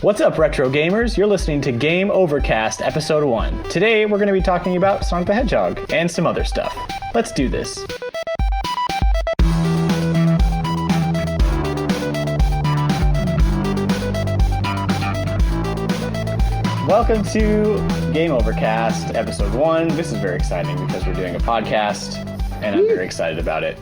What's up, retro gamers? You're listening to Game Overcast Episode 1. Today, we're going to be talking about Sonic the Hedgehog and some other stuff. Let's do this. Welcome to Game Overcast Episode 1. This is very exciting because we're doing a podcast, and I'm very excited about it.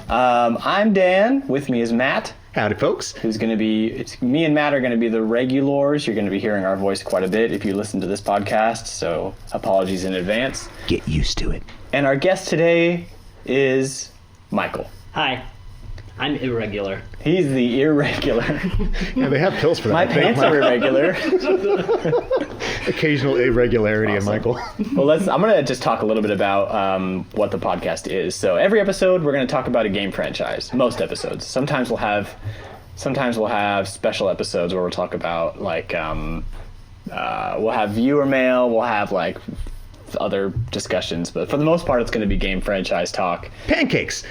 I'm Dan. With me is Matt. Howdy, folks. Who's going to be, me and Matt are going to be the regulars. You're going to be hearing our voice quite a bit if you listen to this podcast, so apologies in advance. Get used to it. And our guest today is Michael. Hi, I'm irregular. He's the irregular. Yeah, they have pills for that. My pants are irregular. Occasional irregularity in Michael. Well, I'm going to just talk a little bit about what the podcast is. So every episode, we're going to talk about a game franchise. Most episodes. Sometimes we'll have special episodes where we'll talk about we'll have viewer mail. We'll have other discussions, but for the most part, it's going to be game franchise talk. Pancakes.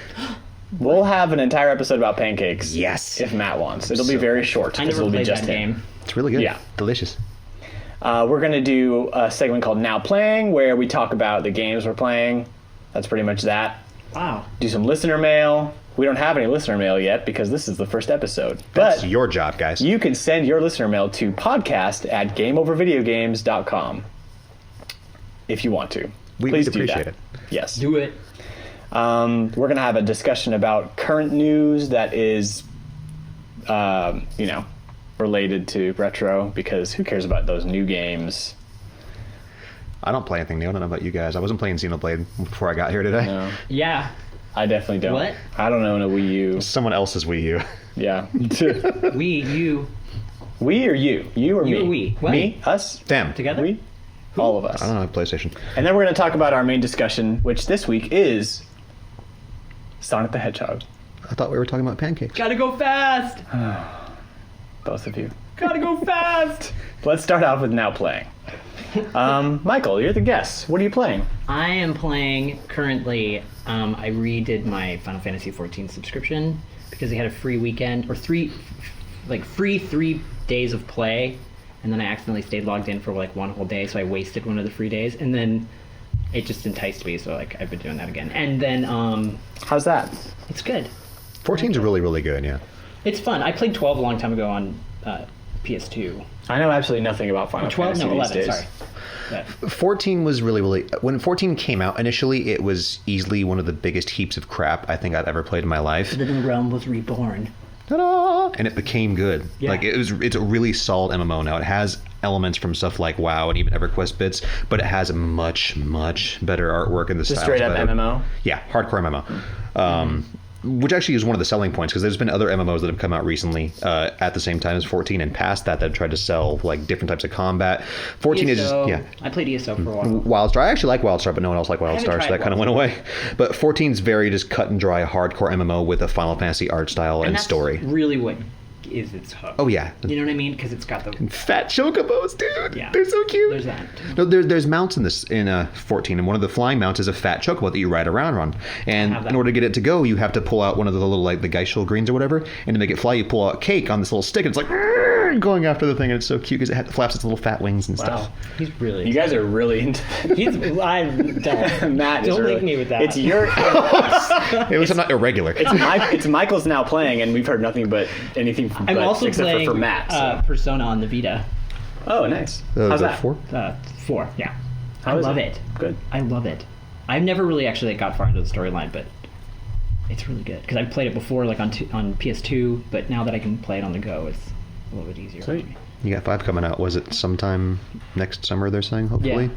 We'll have an entire episode about pancakes. Yes. If Matt wants. It'll be very short. I never played that game. It's really good. Yeah. Delicious. We're going to do a segment called Now Playing, where we talk about the games we're playing. That's pretty much that. Wow. Do some listener mail. We don't have any listener mail yet because this is the first episode. That's but your job, guys. You can send your listener mail to podcast@gameovervideogames.com if you want to. We'd appreciate it. Yes. Do it. We're going to have a discussion about current news that is, related to retro, because who cares about those new games? I don't play anything new. I don't know about you guys. I wasn't playing Xenoblade before I got here today. No, Yeah. I definitely don't. What? I don't own a Wii U. Someone else's Wii U. Yeah. You. We or you? You or me? You or we? What? Me? Us? Them. Together? We? All of us. I don't know, PlayStation. And then we're going to talk about our main discussion, which this week is Sonic the Hedgehog. I thought we were talking about pancakes. Gotta go fast. Both of you. Gotta go fast. Let's start off with Now Playing. Michael, you're the guest. What are you playing? I am playing currently. I redid my Final Fantasy XIV subscription because they had a free weekend or free 3 days of play, and then I accidentally stayed logged in for one whole day, so I wasted one of the free days, and then it just enticed me, so I've been doing that again. And then How's that? it's good. 14's really, really good, yeah. It's fun. I played 12 a long time ago on PS2. I know absolutely nothing about Final 12? Fantasy No, 11, these days. sorry. Yeah. 14 was really, really... When 14 came out initially, it was easily one of the biggest heaps of crap I think I've ever played in my life. The new realm was reborn. Ta-da! And it became good. Yeah. It's a really solid MMO now. It has elements from stuff like WoW and even EverQuest bits, but it has a much, much better artwork and the Just style's straight up better. MMO? Yeah, hardcore MMO. Which actually is one of the selling points, because there's been other MMOs that have come out recently at the same time as 14 and past that have tried to sell different types of combat. 14 is just, yeah. I played ESO for a while. WildStar. I actually like WildStar, but no one else liked WildStar, so tried that kind of went away. But 14's very just cut and dry hardcore MMO with a Final Fantasy art style and that's story. Really what is its hook. Oh yeah. You know what I mean? Because it's got the... Fat chocobos, dude. Yeah. They're so cute. There's that. No, there's mounts in 14, and one of the flying mounts is a fat chocobo that you ride around on. And in order to get it to go, you have to pull out one of the little the Geishel greens or whatever, and to make it fly, you pull out cake on this little stick, and it's going after the thing, and it's so cute because it flaps its little fat wings and stuff. He's really... You guys are really into I don't. Matt Don't really, link me with that. It's your... I'm not irregular. It's Michael's Now Playing, and we've heard nothing but anything from I'm also except playing for Matt. So. Persona on the Vita. Oh, nice. How's that? 4? 4, yeah. How I is love it. Good. I love it. I've never really actually got far into the storyline, but it's really good. Because I've played it before on PS2, but now that I can play it on the go, it's a little bit easier for me. You got 5 coming out. Was it sometime next summer, they're saying, hopefully? Yeah.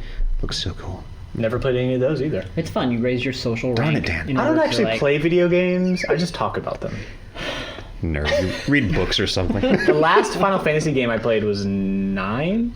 Looks so cool. Never played any of those either. It's fun. You raise your social Darn rank. it, Dan. in I don't order to, actually play video games. I just talk about them. Nerd. You read books or something. The last Final Fantasy game I played was 9.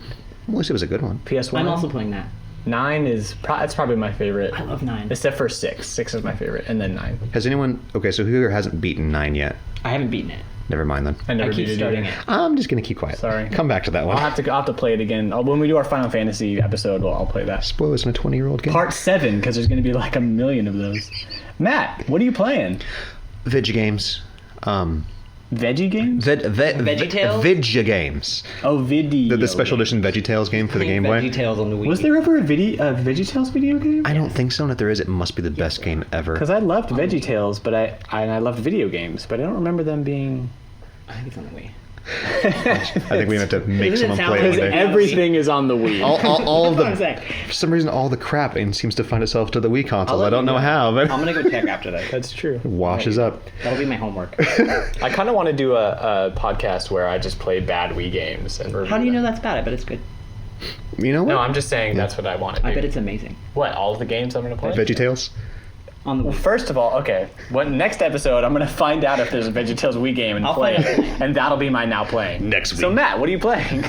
At least it was a good one. PS1. I'm also playing that. 9 is that's probably my favorite. I love 9. Except for 6. 6 is my favorite, and then 9. Has anyone... Okay, so who here hasn't beaten 9 yet? I haven't beaten it. Never mind then. I never I keep beat it starting either. it. I'm just going to keep quiet. Sorry. Come back to that one. I'll have to play it again. When we do our Final Fantasy episode, I'll play that. Spoilers in a 20-year-old game. Part 7, because there's going to be a million of those. Matt, what are you playing? Video games. Veggie games? VeggieTales? Vidya-Games. Oh, video. The special edition VeggieTales game for the Game Boy. VeggieTales on the Wii. Was there ever a VeggieTales video game? I don't think so, and if there is, it must be the best game ever. Because I loved VeggieTales, but I loved video games, but I don't remember them being. I think it's on the Wii. I think we have to make Doesn't it someone sound play it like one day. Everything is on the Wii. All of That's what I'm the, saying. for some reason, all the crap seems to find itself to the Wii console. I don't know how, but I'm gonna go check after that. That's true. washes up. That'll be my homework. I kind of want to do a podcast where I just play bad Wii games and review How do you know them. that's bad? I bet it's good. You know what? No, I'm just saying that's what I want to do. I bet it's amazing. What, all of the games I'm going to play? VeggieTales. On the Well, Wii. first of all, okay. Next episode, I'm going to find out if there's a VeggieTales Wii game and I'll play find it. And that'll be my now playing. Next So, week. Matt, what are you playing?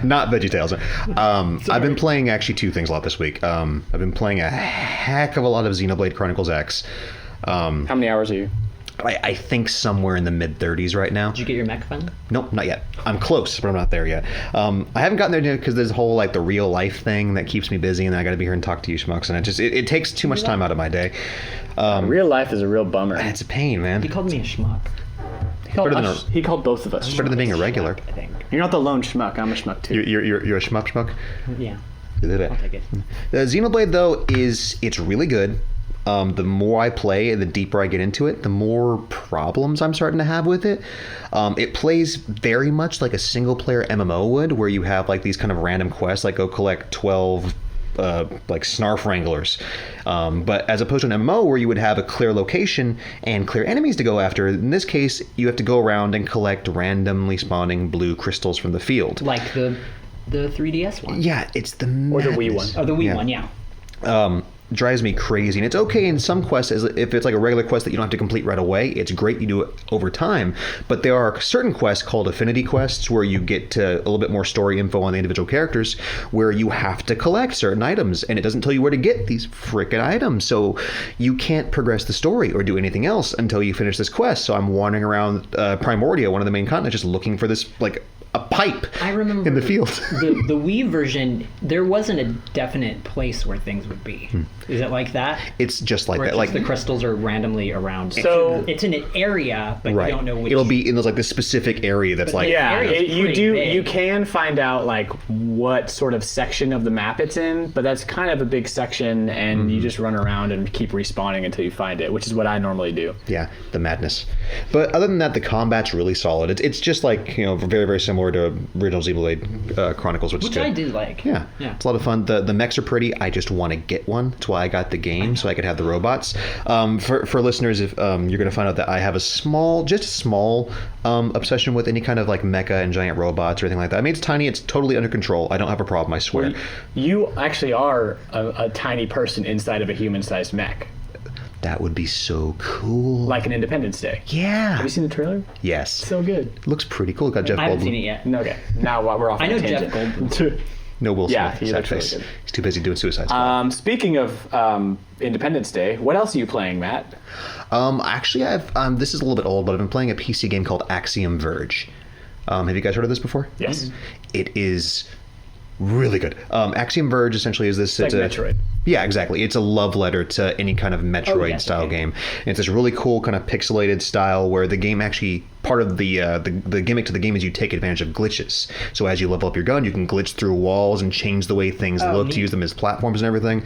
Not VeggieTales. I've been playing actually two things a lot this week. I've been playing a heck of a lot of Xenoblade Chronicles X. How many hours are you? I think somewhere in the mid-30s right now. Did you get your mech fund? Nope, not yet. I'm close, but I'm not there yet. I haven't gotten there because there's a whole like the real life thing that keeps me busy, and I got to be here and talk to you schmucks, and it takes too much time out of my day. Real life is a real bummer. It's a pain, man. He called me a schmuck. He called both of us. It's better than being a regular. I think. You're not the lone schmuck. I'm a schmuck too. You're a schmuck. Yeah. I'll Take it. The Xenoblade though it's really good. The more I play, the deeper I get into it, the more problems I'm starting to have with it. It plays very much like a single-player MMO would, where you have like these kind of random quests, like go collect 12 like Snarf Wranglers. But as opposed to an MMO where you would have a clear location and clear enemies to go after, in this case, you have to go around and collect randomly spawning blue crystals from the field. Like the 3DS one. Yeah, it's the Or the Wii madness. one. Oh, the Wii one, yeah. Drives me crazy, and it's okay in some quests if it's like a regular quest that you don't have to complete right away. It's great, you do it over time, but there are certain quests called Affinity Quests where you get to a little bit more story info on the individual characters, where you have to collect certain items, and it doesn't tell you where to get these frickin' items, so you can't progress the story or do anything else until you finish this quest. So I'm wandering around Primordia, one of the main continents, just looking for this like a pipe I remember in the field. the Wii version, there wasn't a definite place where things would be. Is it like that? It's just like Where that, it's like just the crystals are randomly around. So- it's in an area, but right. you don't know which. It'll be in those like this specific area that's like Yeah, area's you pretty do. big. You can find out like what sort of section of the map it's in, but that's kind of a big section, and you just run around and keep respawning until you find it, which is what I normally do. Yeah, the madness. But other than that, the combat's really solid. It's just like, you know, very, very similar to original Xenoblade Chronicles, which is which good. I did like. Yeah, Yeah. it's a lot of fun. The mechs are pretty. I just want to get one. That's why I got the game, so I could have the robots. For listeners, if you're going to find out that I have a small obsession with any kind of like mecha and giant robots or anything like that. I mean, it's tiny. It's totally under control. I don't have a problem, I swear. You actually are a tiny person inside of a human-sized mech, That would be so cool. like an Independence Day. yeah. Have you seen the trailer? Yes. So good. Looks pretty cool. Got Jeff I haven't Goldblum. seen it yet. Okay, now while we're off I on know a Jeff tangent. Goldblum. No Will Smith. Yeah, he sad looks really face. good. He's too busy doing Suicide Squad. Speaking of Independence Day, what else are you playing, Matt? Actually, I've this is a little bit old, but I've been playing a PC game called Axiom Verge. Have you guys heard of this before? Yes. It is really good. Axiom Verge essentially is this. It's like Metroid. Yeah, exactly. It's a love letter to any kind of Metroid yes, style okay. game. And it's this really cool kind of pixelated style where the game actually part of the gimmick to the game is you take advantage of glitches. So as you level up your gun, you can glitch through walls and change the way things look neat. to use them as platforms and everything.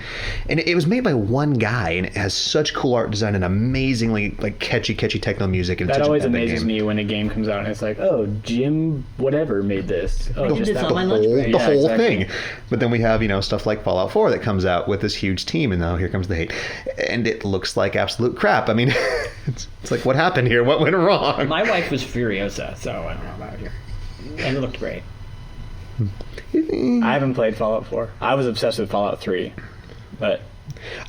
And it was made by one guy, and it has such cool art design and amazingly like catchy techno music. And it's That such always an epic amazes game. me when a game comes out and it's like, oh, Jim whatever made this. Oh, did just this that on my one. lunch break. The Yeah, whole exactly. thing. But then we have, stuff like Fallout 4 that comes out with this huge team, and now here comes the hate. And it looks like absolute crap. I mean, it's like, what happened here? What went wrong? My wife was Furiosa, so I don't know about here. And it looked great. I haven't played Fallout 4. I was obsessed with Fallout 3, but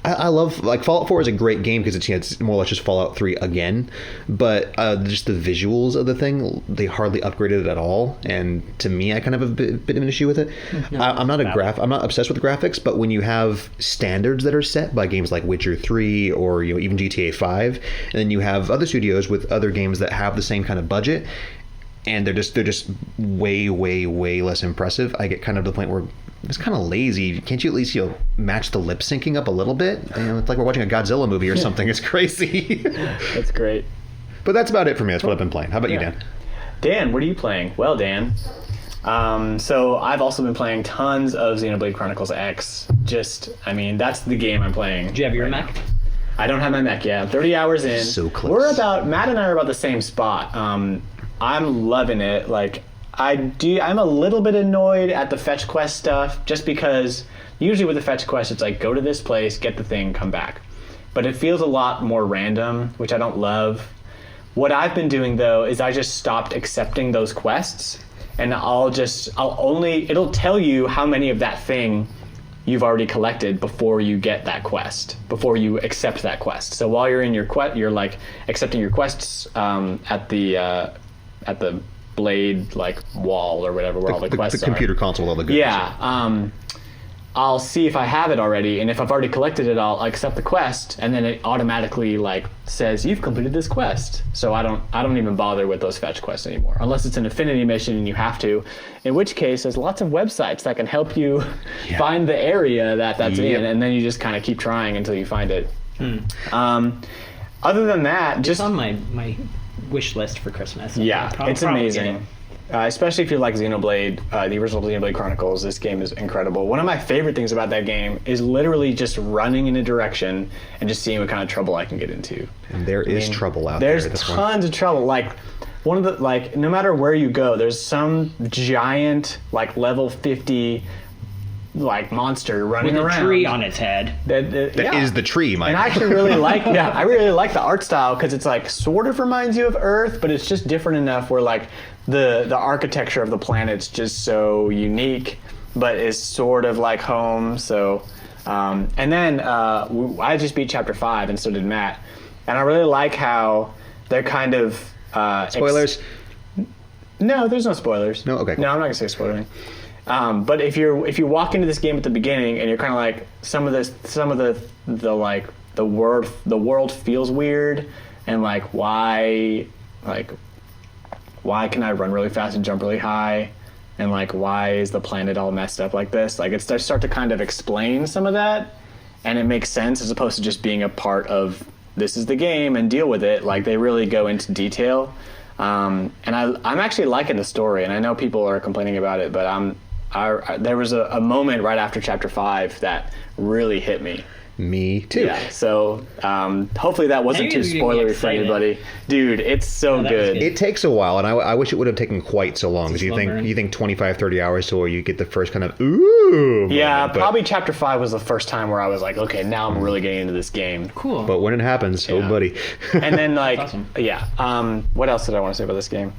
I love, like, Fallout 4 is a great game because it's more or less just Fallout 3 again, but just the visuals of the thing, they hardly upgraded it at all, and to me, I kind of have a bit of an issue with it. I'm not I'm not obsessed with graphics, but when you have standards that are set by games like Witcher 3 or even GTA 5, and then you have other studios with other games that have the same kind of budget, and they're just way less impressive, I get kind of to the point where it's kind of lazy. Can't you at least match the lip syncing up a little bit? It's like we're watching a Godzilla movie or something. It's crazy. that's great. But that's about it for me. That's what I've been playing. How about you, Dan? Dan, what are you playing? Well, Dan, so I've also been playing tons of Xenoblade Chronicles X. That's the game I'm playing. Do you have your mech? I don't have my mech yet. I'm 30 hours in. So close. Matt and I are about the same spot. I'm loving it. Like, I'm a little bit annoyed at the fetch quest stuff, just because usually with the fetch quest, it's like, go to this place, get the thing, come back. But it feels a lot more random, which I don't love. What I've been doing, though, is I just stopped accepting those quests, and it'll tell you how many of that thing you've already collected before you get that quest, before you accept that quest. So while you're in your quest, you're like accepting your quests at the blade like wall or whatever where all the quests the computer are. console, all the good. Yeah. I'll see if I have it already, and if I've already collected it, I'll accept the quest, and then it automatically like says you've completed this quest. So I don't even bother with those fetch quests anymore, unless it's an Affinity mission and you have to. In which case, there's lots of websites that can help you find the area that's in, and then you just kind of keep trying until you find it. Other than that, Just on my wish list for Christmas. It's amazing. Especially if you like Xenoblade, the original Xenoblade Chronicles, this game is incredible. One of my favorite things about that game is literally just running in a direction and just seeing what kind of trouble I can get into. And there is trouble out there. There's tons of trouble. Like, no matter where you go, there's some giant, like, level 50, like, monster running with around. With a tree on its head. That is the tree, Mike. And I actually really like the art style, because it's like sort of reminds you of Earth, but it's just different enough where like the architecture of the planet's just so unique, but is sort of like home. So, and then I just beat Chapter 5, and so did Matt, and I really like how they're kind of Spoilers? No, there's no spoilers. No, okay, cool. No, I'm not gonna say spoiler. But if you walk into this game at the beginning and you're kind of like some of the world feels weird, and like why can I run really fast and jump really high, and like why is the planet all messed up like this? Like they start to kind of explain some of that, and it makes sense as opposed to just being a part of this is the game and deal with it. Like they really go into detail, and I'm actually liking the story, and I know people are complaining about it, but there was a moment right after Chapter 5 that really hit me. Me too. Yeah, so hopefully that wasn't too spoilery for anybody. Dude, it's so good. It takes a while, and I wish it would have taken quite so long, because you think 25, 30 hours till you get the first kind of ooh. Yeah, probably Chapter 5 was the first time where I was like, okay, now I'm really getting into this game. Cool. But when it happens, oh buddy. And then like, awesome. What else did I want to say about this game?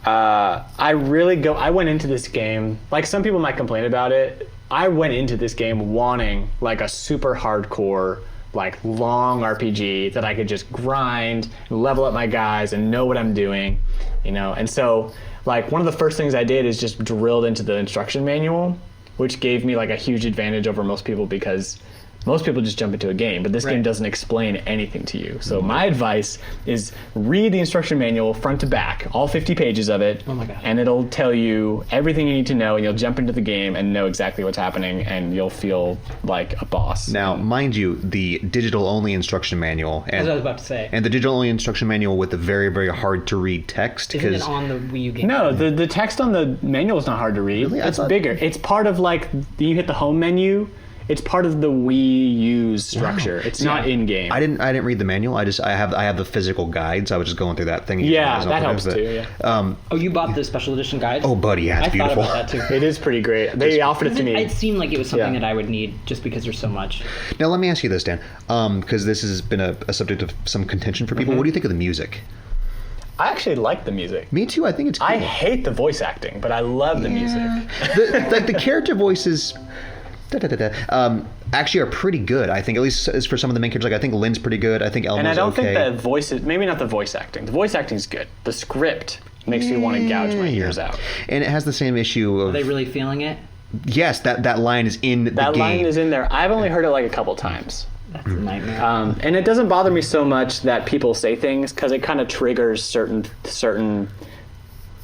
I went into this game, like some people might complain about it, I went into this game wanting like a super hardcore, like long RPG that I could just grind, level up my guys, and know what I'm doing, and so like one of the first things I did is just drilled into the instruction manual, which gave me like a huge advantage over most people, because most people just jump into a game, but this game doesn't explain anything to you. So my advice is read the instruction manual front to back, all 50 pages of it. Oh my God. And it'll tell you everything you need to know, and you'll jump into the game and know exactly what's happening, and you'll feel like a boss. Now, mind you, the digital-only instruction manual, As I was about to say. and the digital-only instruction manual with the very, very hard-to-read text. Isn't it on the Wii U game? No, the text on the manual is not hard to read. Really? It's bigger. It's part of like, you hit the home menu, it's part of the Wii U's structure. It's not in game. I didn't read the manual. I have the physical guide, so I was just going through that thing. Yeah, that helps too. Yeah. Oh, you bought the special edition guide? Oh, buddy, yeah, it's beautiful. I thought about that too. It is pretty great. They offered it to me. It seemed like it was something that I would need, just because there's so much. Now, let me ask you this, Dan, because this has been a subject of some contention for people. What do you think of the music? I actually like the music. Me too. I think it's cool. I hate the voice acting, but I love the music. the character voices actually are pretty good, I think, at least as for some of the main characters. Like, I think Lynn's pretty good. I think Elmo's okay. And I don't think the voices, maybe not the voice acting. The voice acting's good. The script makes me want to gouge my ears out. And it has the same issue of... Are they really feeling it? Yes, that line is in the game. That line is in there. I've only heard it like a couple times. That's a nightmare. And it doesn't bother me so much that people say things, because it kind of triggers certain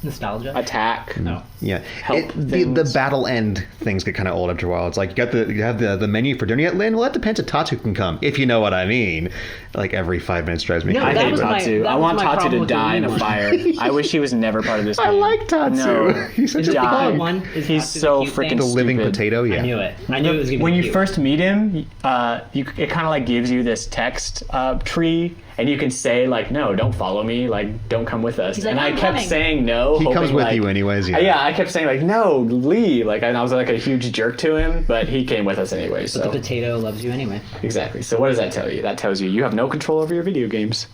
Nostalgia. attack. No. Yeah, Help the things. battle end things get kind of old after a while. It's like you have the menu for dinner yet, Lynn? Well, that depends if Tatsu can come, if you know what I mean. Like every 5 minutes drives me No, crazy. I that hate was my- Tatsu. that I was want my Tatsu problem to with the die in Wii a one. fire. I wish he was never part of this game. I like Tatsu. No. He's such a Die. punk. One is He's Tatsu so cute freaking thing. The living stupid. potato, yeah. I knew it. I knew it was gonna be When you cute. first meet him, it kind of like gives you this text tree, and you can say like, "No, don't follow me. Like, don't come with us." He's like, and I "I'm kept coming." saying no. He hoping, comes with like- you anyways, yeah. Yeah, I kept saying like, "No, leave." Like, and I was like a huge jerk to him, but he came with us anyway. The So potato loves you anyway. exactly. So what does that tell you? That tells you have no control over your video games.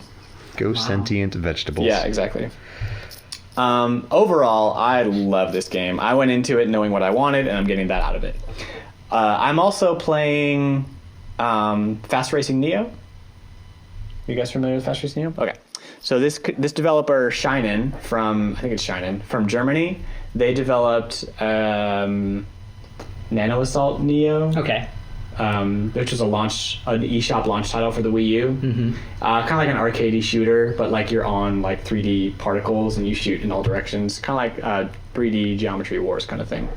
Go sentient vegetables. Yeah, exactly. Overall, I love this game. I went into it knowing what I wanted, and I'm getting that out of it. I'm also playing Fast Racing Neo. You guys familiar with Fast Racing Neo? Okay. So this developer Shinen from Germany, they developed Nano Assault Neo. Okay. Which was an eShop launch title for the Wii U. Mm-hmm. Kind of like an arcadey shooter, but like you're on like 3D particles and you shoot in all directions. Kind of like 3D Geometry Wars kind of thing.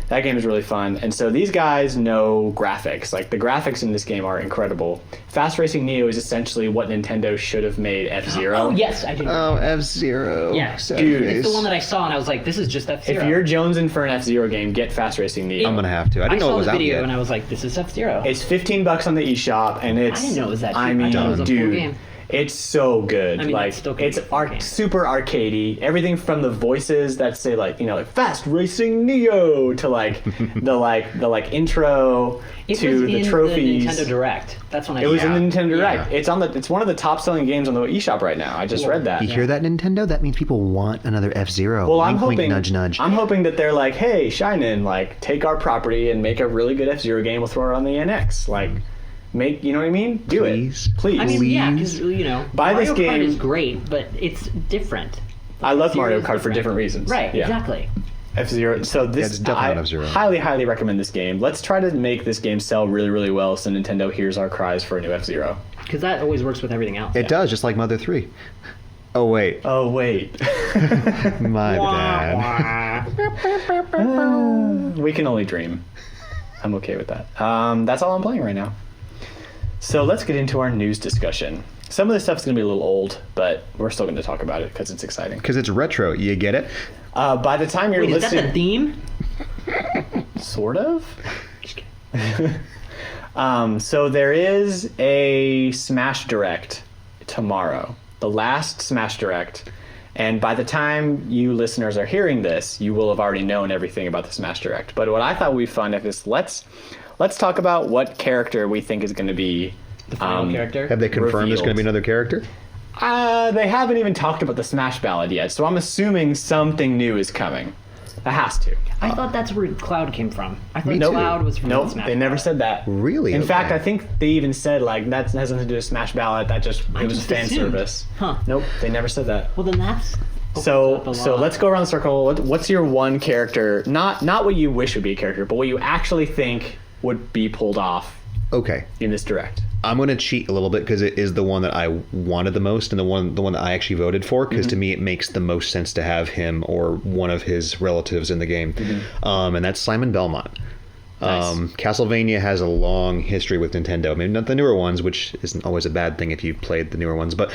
That game is really fun. And so these guys know graphics. Like the graphics in this game are incredible. Fast Racing Neo is essentially what Nintendo should have made F-Zero. Oh yes, I do. Oh, F-Zero. Yeah, dude. It's the one that I saw, and I was like, "This is just F-Zero." If you're jonesing for an F-Zero game, get Fast Racing Neo. I'm going to have to. I I didn't know saw it was the out video, yet. and I was like, "This is F-Zero." It's $15 on the eShop, and it's. I didn't know it was that cheap. I mean, I thought it was a full dude, game. it's so good. I mean, like it's still gonna it's be a full game. super arcadey. Everything from the voices that say like like Fast Racing Neo to like the intro It to was the in trophies. the Nintendo Direct. That's when I. It was in the Nintendo Yeah. Direct. It's one of the top selling games on the eShop right now. I just read that. You hear that, Nintendo? That means people want another F-Zero. Well, wink, wink, nudge, nudge. I'm hoping that they're like, hey, Shinen, like, take our property and make a really good F-Zero game. We'll throw it on the NX. Like, make, you know what I mean? Do Please. it. Please. I mean, yeah, Please. because Buy Mario this game. Kart is great, but it's different. I love F-Zero Mario is Kart for different reasons. Right. Yeah. Exactly. F-Zero. So it's this, definitely I not F-Zero. highly, highly recommend this game. Let's try to make this game sell really, really well so Nintendo hears our cries for a new F-Zero. Because that always works with everything else. It does, just like Mother 3. Oh, wait. Oh, wait. My bad. We can only dream. I'm okay with that. That's all I'm playing right now. So let's get into our news discussion. Some of this stuff's going to be a little old, but we're still going to talk about it because it's exciting. Because it's retro. You get it? By the time you're Wait, is that the listening... theme? Sort of? So there is a Smash Direct tomorrow. The last Smash Direct. And by the time you listeners are hearing this, you will have already known everything about the Smash Direct. But what I thought would be fun is let's talk about what character we think is going to be The final character? Have they confirmed there's going to be revealed. another character? They haven't even talked about the Smash Ballad yet, so I'm assuming something new is coming. It has to. I thought that's where Cloud came from. I thought Me too. Cloud was from Nope, Smash they never Bros. said that. Really? In Okay. fact, I think they even said like that has nothing to do with Smash Ballad. That just it was just fan assumed. service. Huh. Nope, they never said that. Well, then that's... So let's go around the circle. What's your one character? Not what you wish would be a character, but what you actually think would be pulled off Okay. in this direct. I'm going to cheat a little bit because it is the one that I wanted the most and the one that I actually voted for because to me it makes the most sense to have him or one of his relatives in the game. And that's Simon Belmont. Nice. Castlevania has a long history with Nintendo. Maybe not the newer ones, which isn't always a bad thing if you played the newer ones, but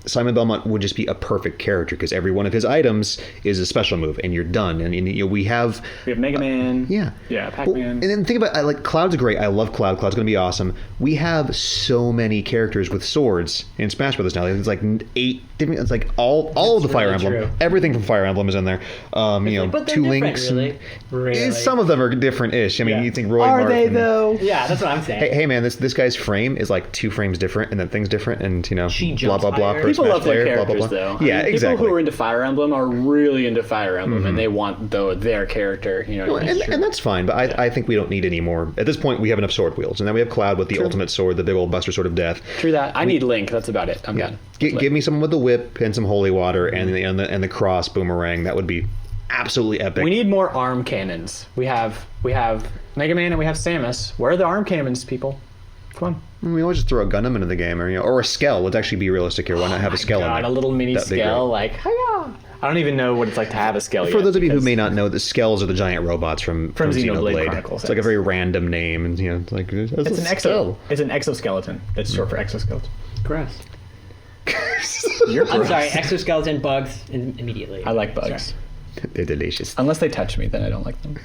Simon Belmont would just be a perfect character because every one of his items is a special move, and you're done. And we have Mega Man. yeah, Pac-Man. Well, and then think about like Cloud's great. I love Cloud. Cloud's going to be awesome. We have so many characters with swords in Smash Brothers now. It's like 8 different. It's like all of the Fire really Emblem. true. Everything from Fire Emblem is in there. But they're 2 different, links. really. Some of them are different-ish. I mean, Yeah. you think Roy Are Marth they and- though? Yeah, that's what I'm saying. Hey man, this guy's frame is like 2 frames different, and then things different, and She blah jumps blah blah. higher. Per People Smash love their player, blah, blah, characters, blah. though. Yeah, I mean, exactly. People who are into Fire Emblem are really into Fire Emblem, and they want their character. You know, Well, and that's fine, but I think we don't need any more. At this point, we have enough sword wields, and then we have Cloud with the ultimate sword, the big old Buster Sword of Death. true that. I need Link. That's about it. I'm done. Give me someone with the whip and some holy water and the cross boomerang. That would be absolutely epic. We need more arm cannons. We have Mega Man and we have Samus. Where are the arm cannons, people? Come on. We always just throw a Gundam into the game, or a Skell. Let's actually be realistic here. Why not have a Skell in God, there? a little mini That'd be scale, great. like, hiya! I don't even know what it's like to have a Skell For yet, those of you who because- may not know, the Skells are the giant robots from Xenoblade Xenoblade. Chronicles It's like a X. very random name, and it's like It's an exoskeleton. It's short for exoskeleton. Gross. You're I'm gross. sorry, exoskeleton bugs immediately. I like bugs. Sorry. They're delicious. Unless they touch me, then I don't like them.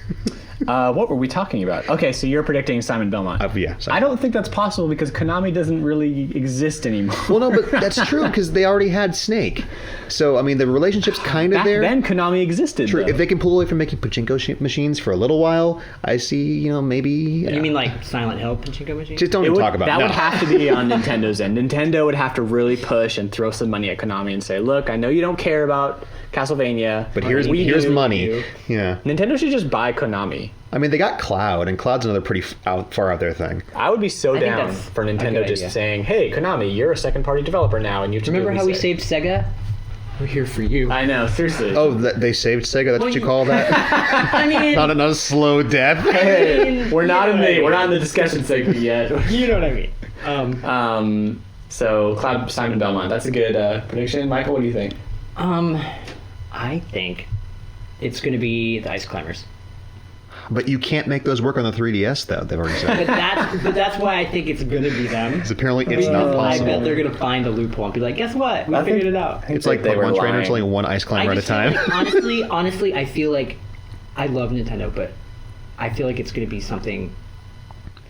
What were we talking about? Okay, so you're predicting Simon Belmont. Yeah. I don't think that's possible because Konami doesn't really exist anymore. Well, no, but that's true because they already had Snake. So I mean, the relationship's kind of Back there. then, Konami existed. True. though. If they can pull away from making pachinko machines for a little while, I see. Maybe. You mean like Silent Hill Pachinko machine? Just don't It even would, talk about that no. would have to be on Nintendo's end. Nintendo would have to really push and throw some money at Konami and say, "Look, I know you don't care about Castlevania, But here's we do. money. Yeah. Nintendo should just buy Konami. I mean, they got Cloud, and Cloud's another pretty far out there thing. I would be so I think down that's for a Nintendo good just idea. saying, "Hey, Konami, you're a second-party developer now, and you have to do Remember what how we say." saved Sega? We're here for you. I know, seriously. Oh, they saved Sega. That's what you call that? I mean, not a slow death. Hey, we're not in the Yeah. we're not in the discussion segment yet. you know what I mean. So Cloud Simon Belmont, that's a good prediction. Michael, what do you think? I think it's going to be the Ice Climbers. But you can't make those work on the 3DS, though. They've already said. But that's why I think it's going to be them. Because apparently it's not I possible. bet they're going to find a loophole and be like, guess what? We I think- figured it out. It's like they were Pokemon Trainer. It's lying. only one ice climber I at a just feel time. like, honestly, I feel like I love Nintendo, but I feel like it's going to be something.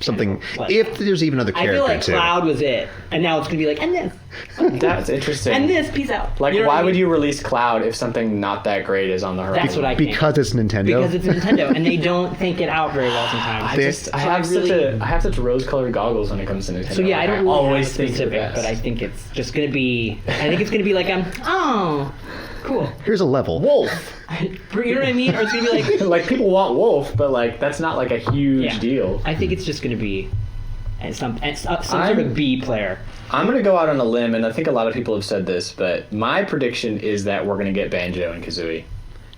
Something. Like- If there's even another I character feel like too. Cloud was it, and now it's going to be like, and this, That's interesting. and this, peace out. Like, You know what why I would mean? you release Cloud if something not that great is on the horizon? That's what I think. Because it's Nintendo. Because it's Nintendo, and they don't think it out very well sometimes. I So have such rose-colored goggles when it comes to Nintendo. So yeah, I don't really always have a think specific, the best. but I think it's just gonna be. I think it's gonna be like oh, cool. Here's a level. Wolf. You know what I mean? Or it's gonna be like Like, people want Wolf, but like that's not like a huge yeah. deal. I think it's just gonna be some sort I'm- of B player. I'm gonna go out on a limb, and I think a lot of people have said this, but my prediction is that we're gonna get Banjo and Kazooie.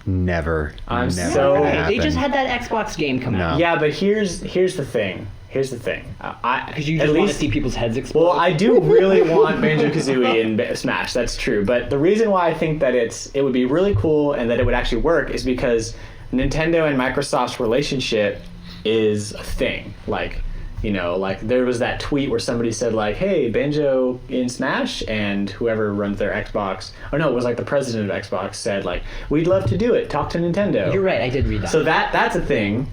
Never. I'm never so- gonna They They just happen. had that Xbox game come out. No. Yeah, but here's the thing. Because you at just want to least- see people's heads explode. Well, I do really want Banjo-Kazooie in Smash. That's true. But the reason why I think that it would be really cool and that it would actually work is because Nintendo and Microsoft's relationship is a thing. Like, like there was that tweet where somebody said like, "Hey, Banjo in Smash," and whoever runs their Xbox, oh no, it was like the president of Xbox said like, "We'd love to do it. Talk to Nintendo." You're right. I did read that. So that's a thing.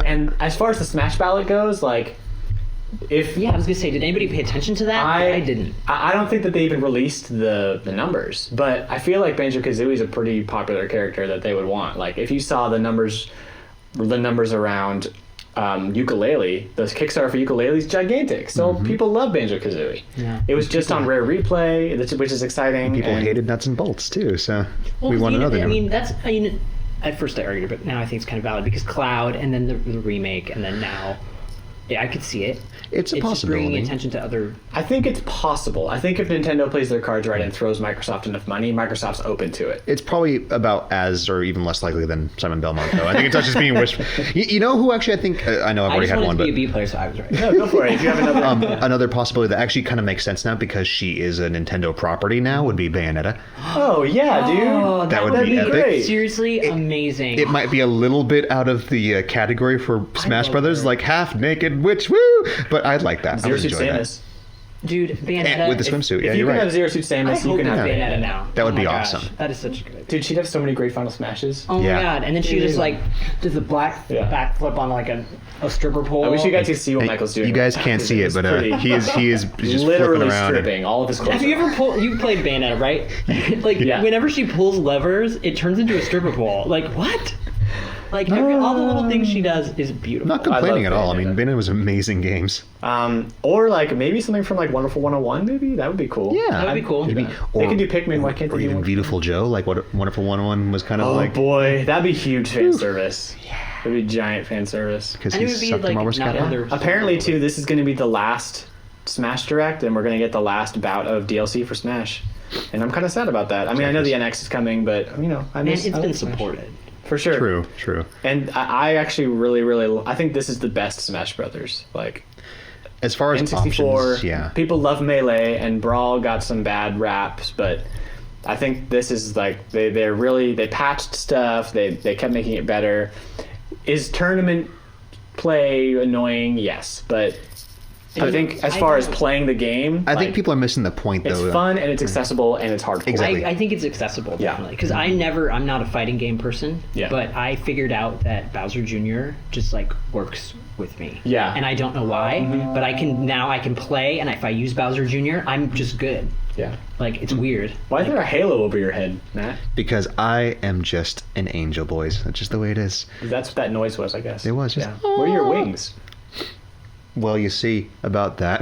And as far as the Smash ballot goes, like, if yeah, I was gonna say, did anybody pay attention to that? I didn't. I don't think that they even released the numbers, but I feel like Banjo-Kazooie is a pretty popular character that they would want. Like, if you saw the numbers around ukulele, the Kickstarter for ukulele is gigantic. So people love Banjo-Kazooie. Yeah. It was just on Rare Replay, which is exciting. People and hated nuts and bolts too, so Well, we want another. I mean, at first I argued, but now I think it's kind of valid because Cloud, and then the remake, and then now, yeah, I could see it. It's a just bringing possibility. attention to other. I think it's possible. I think if Nintendo plays their cards right and throws Microsoft enough money, Microsoft's open to it. It's probably about as or even less likely than Simon Belmont, though. I think it's not just being wishful. You know who actually I think I know I've I already just had wanted one, to but be a B player, so I was right. No, go for it. If you have another. another possibility that actually kind of makes sense now because she is a Nintendo property now would be Bayonetta. Oh yeah, dude. Oh, That would that'd be be epic. great. Seriously, amazing. It might be a little bit out of the category for Smash love Brothers, her. like half naked witch, woo! But I'd like that. I Zero would Suit enjoy that. Samus. Dude, Bayonetta. And with the swimsuit, yeah, If you you're can right. have Zero Suit I Samus, you hope can it's have Bayonetta now. That would Oh be my gosh, awesome. That is such a good idea. Dude, she'd have so many great Final Smashes. Oh Yeah. my god! And then she just like does a backflip on like a stripper pole. I wish you guys could see what Hey, Michael's doing. you guys can't see it, It's but pretty- he is just literally flipping around. stripping all of his clothes. Have you off. ever you played Bayonetta, right? Like Yeah. whenever she pulls levers, it turns into a stripper pole. Like what? Like all the little things she does is beautiful. Not complaining I at love all. I mean, Bayonetta. Bayonetta was amazing games. Or like maybe something from like Wonderful 101. Maybe that would be cool. Yeah, That would be cool. Maybe, They can do Pikmin. Why can't or they do even one? Beautiful Joe, like what Wonderful 101 was kind of Oh like boy, that'd be huge fan service. Yeah, that'd be giant fan service. because And it he would be sucked the like Marble not Scat. other. Apparently, too, this is going to be the last Smash Direct, and we're going to get the last bout of DLC for Smash. And I'm kind of sad about that. I mean, I know the NX is coming, but I Man, miss. it's I been like Smash. supported. For sure. True. And I actually really, I think this is the best Smash Brothers. Like, As far as N64, options, yeah. people love Melee, and Brawl got some bad raps, but I think this is like they patched stuff. They kept making it better. Is tournament play annoying? Yes, but I think as far as playing the game, I think people are missing the point, though. it's fun and it's accessible and it's hardcore. Exactly. I think it's accessible, definitely. Because I'm not a fighting game person, but I figured out that Bowser Jr. just like works with me. Yeah. And I don't know why, but I can play, and if I use Bowser Jr., I'm just good. Yeah. Like, it's weird. Why is there a halo over your head, Matt? Because I am just an angel, boys. That's just the way it is. That's what that noise was, I guess. It was just, Where are your wings? Well, you see, about that.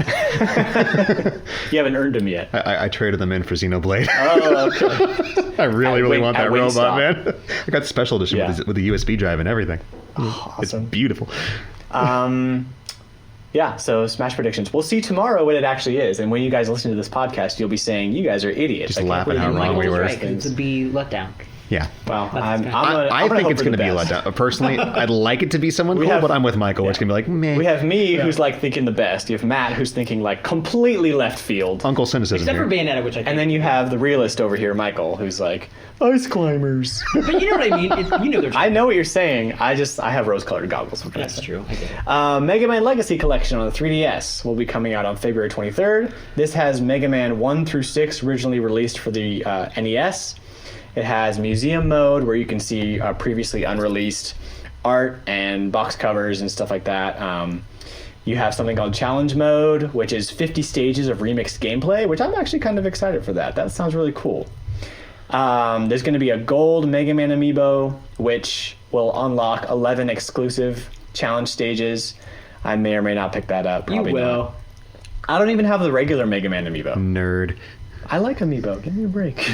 You haven't earned them yet. I traded them in for Xenoblade. Oh, okay. I really want that robot, Wingstop. man. I got the special edition with the USB drive and everything. Oh, It's awesome. beautiful. Yeah, so Smash predictions. We'll see tomorrow what it actually is. And when you guys listen to this podcast, you'll be saying, you guys are idiots. Just I can't laughing believe how you wrong like we all were. those Right, 'cause things." it's a be let down. Yeah. Well, That's I'm fair. gonna I think hope it's for going to the be a best. letdown. Personally, I'd like it to be someone cool, have- but I'm with Michael. It's going to be like, meh. We have me, who's like thinking the best. You have Matt, who's thinking like completely left field. Uncle Cynicism Except for here. Bayonetta, which I think. And then you have the realist over here, Michael, who's like, ice climbers. But you know what I mean? You know they're I know what you're saying. I have rose-colored goggles. What can I That's say? true. I get it. Mega Man Legacy Collection on the 3DS will be coming out on February 23rd. This has Mega Man 1 through 6 originally released for the NES. It has museum mode where you can see previously unreleased art and box covers and stuff like that. You have something called challenge mode, which is 50 stages of remixed gameplay, which I'm actually kind of excited for that. That sounds really cool. There's going to be a gold Mega Man amiibo, which will unlock 11 exclusive challenge stages. I may or may not pick that up. Probably You will. not. I don't even have the regular Mega Man amiibo. Nerd. I like amiibo. Give me a break.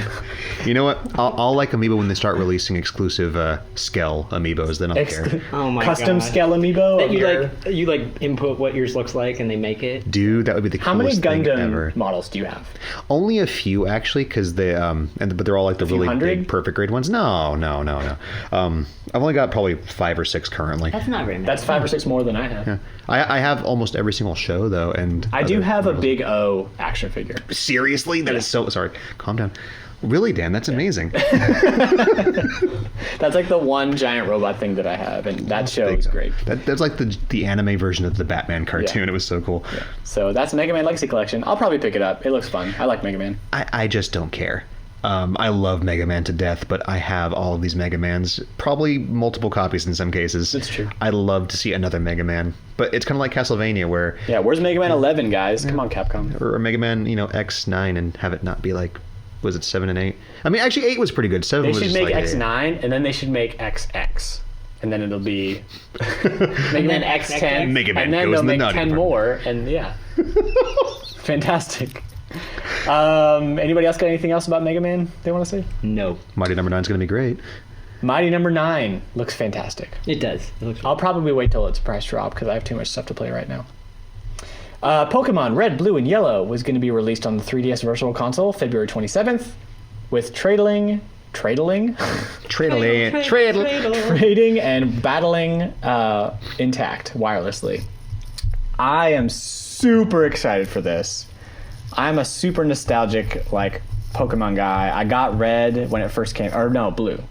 You know what? I'll like Amiibo when they start releasing exclusive Skell Amiibos. Then I'll care. Oh my Custom God. scale amiibo. That of you your- like input what yours looks like and they make it. Dude, that would be the How many coolest thing Gundam ever. models do you have? Only a few actually, because they but they're all like the really hundred? big, perfect grade ones. No. I've only got probably 5 or 6 currently. That's not very many. That's 5 or 6 more than I have. Yeah. I have almost every single show though, and I do other have a models. Big O action figure. Seriously, that is so sorry. Calm down. Really, Dan? That's amazing. That's like the one giant robot thing that I have, and that show is great. That's like the anime version of the Batman cartoon. Yeah. It was so cool. So that's Mega Man Legacy Collection. I'll probably pick it up. It looks fun. I like Mega Man. I just don't care. I love Mega Man to death, but I have all of these Mega Mans, probably multiple copies in some cases. That's true. I'd love to see another Mega Man, but it's kind of like Castlevania, where Yeah, where's Mega Man 11, guys? Come on, Capcom. or Mega Man, X9, and have it not be like, was it 7 and 8? I mean, actually, 8 was pretty good. 7 They was should just make like, X9, and then they should make XX. And then it'll be Mega Man X10. Mega Man and then goes they'll in the make naughty 10 department. more, and yeah. Fantastic. Anybody else got anything else about Mega Man they want to say? No. Mighty Number 9 is going to be great. Mighty Number 9 looks fantastic. It does. It looks I'll probably wait till its price drop because I have too much stuff to play right now. Pokemon Red, Blue, and Yellow was going to be released on the 3DS Virtual Console February 27th with trading and battling intact wirelessly. I am super excited for this. I'm a super nostalgic Pokemon guy. I got Red when it first came, or no, Blue.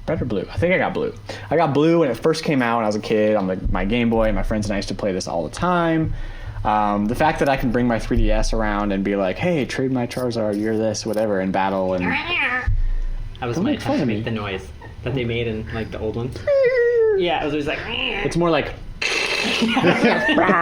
Red or Blue? I think I got Blue. I got Blue when it first came out when I was a kid on my Game Boy. My friends and I used to play this all the time. The fact that I can bring my 3DS around and be like, hey, trade my Charizard, you're this, whatever, and battle. And That was Don't my make fun of me. the noise that they made in the old ones. Yeah, it was always like. it's more like,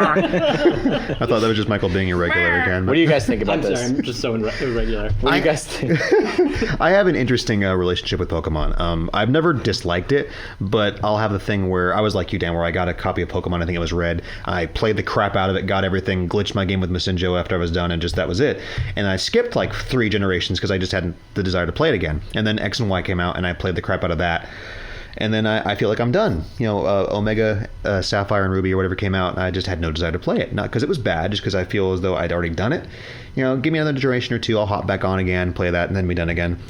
I thought that was just Michael being irregular again. what do you guys think about I'm this? sorry, I'm just so irregular. What do you guys think? I have an interesting relationship with Pokemon. I've never disliked it, but I'll have the thing where I was like you, Dan, where I got a copy of Pokemon. I think it was Red. I played the crap out of it, got everything, glitched my game with Masinjo after I was done, and just that was it. And I skipped like 3 generations because I just hadn't the desire to play it again. And then X and Y came out, and I played the crap out of that. And then I feel like I'm done. Omega, Sapphire, and Ruby or whatever came out, and I just had no desire to play it. Not because it was bad, just because I feel as though I'd already done it. Give me another generation or 2, I'll hop back on again, play that, and then be done again.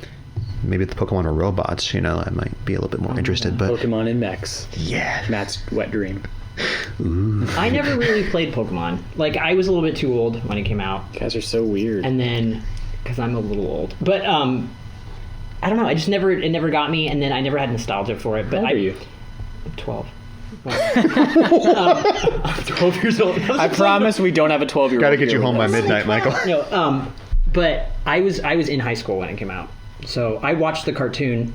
Maybe if the Pokemon were robots, I might be a little bit more interested. But Pokemon in mechs. yeah, Matt's wet dream. I never really played Pokemon. I was a little bit too old when it came out, You guys are so weird. and then because I'm a little old. But I don't know. It never got me, and then I never had nostalgia for it. But How old are you? I'm 12. I'm 12 years old. I promise we don't have a 12-year-old. Got to get you home by midnight, Michael. No, but I was in high school when it came out, so I watched the cartoon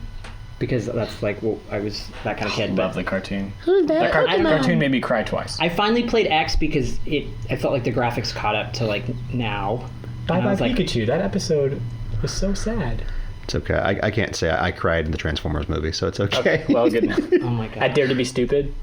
because that's like I was that kind of kid. Love the cartoon. That cartoon made me cry twice. I finally played X because I felt like the graphics caught up to like now. Bye Bye like, Pikachu. That episode was so sad. It's okay. I can't say I cried in the Transformers movie, so it's okay. Well, good enough. Oh my god. I Dare to Be Stupid.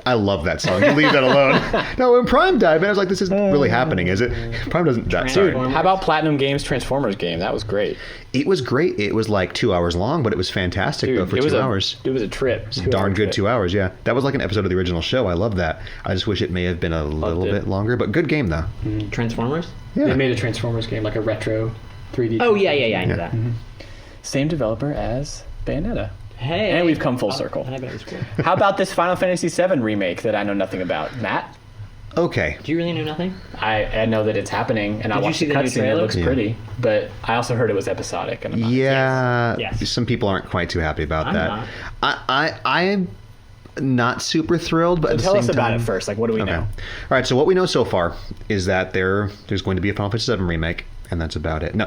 I love that song. You leave that alone. No, when Prime died, man, I was like, this isn't really happening, is it? Prime doesn't die. Sorry. How about Platinum Games Transformers game? That was great. It was great. It was like 2 hours long, but it was fantastic though for 2 hours. It was a trip. Darn good 2 hours, yeah. That was like an episode of the original show. I love that. I just wish it may have been a little bit longer, but good game though. Transformers? Yeah. They made a Transformers game, like a retro 3D. Oh yeah, I knew that. Same developer as Bayonetta. Hey. And we've come full circle. I bet it was cool. How about this Final Fantasy VII remake that I know nothing about? Matt? Okay. Do you really know nothing? I know that it's happening, and I Did you watched see the the new cutscene. It trailer? looks pretty, but I also heard it was episodic. And I'm not. Yeah. Yes. Some people aren't quite too happy about I'm that. not. I am not super thrilled, but at the Tell same us about time, it first. Like, what do we know? All right, so what we know so far is that there's going to be a Final Fantasy VII remake, and that's about it. No.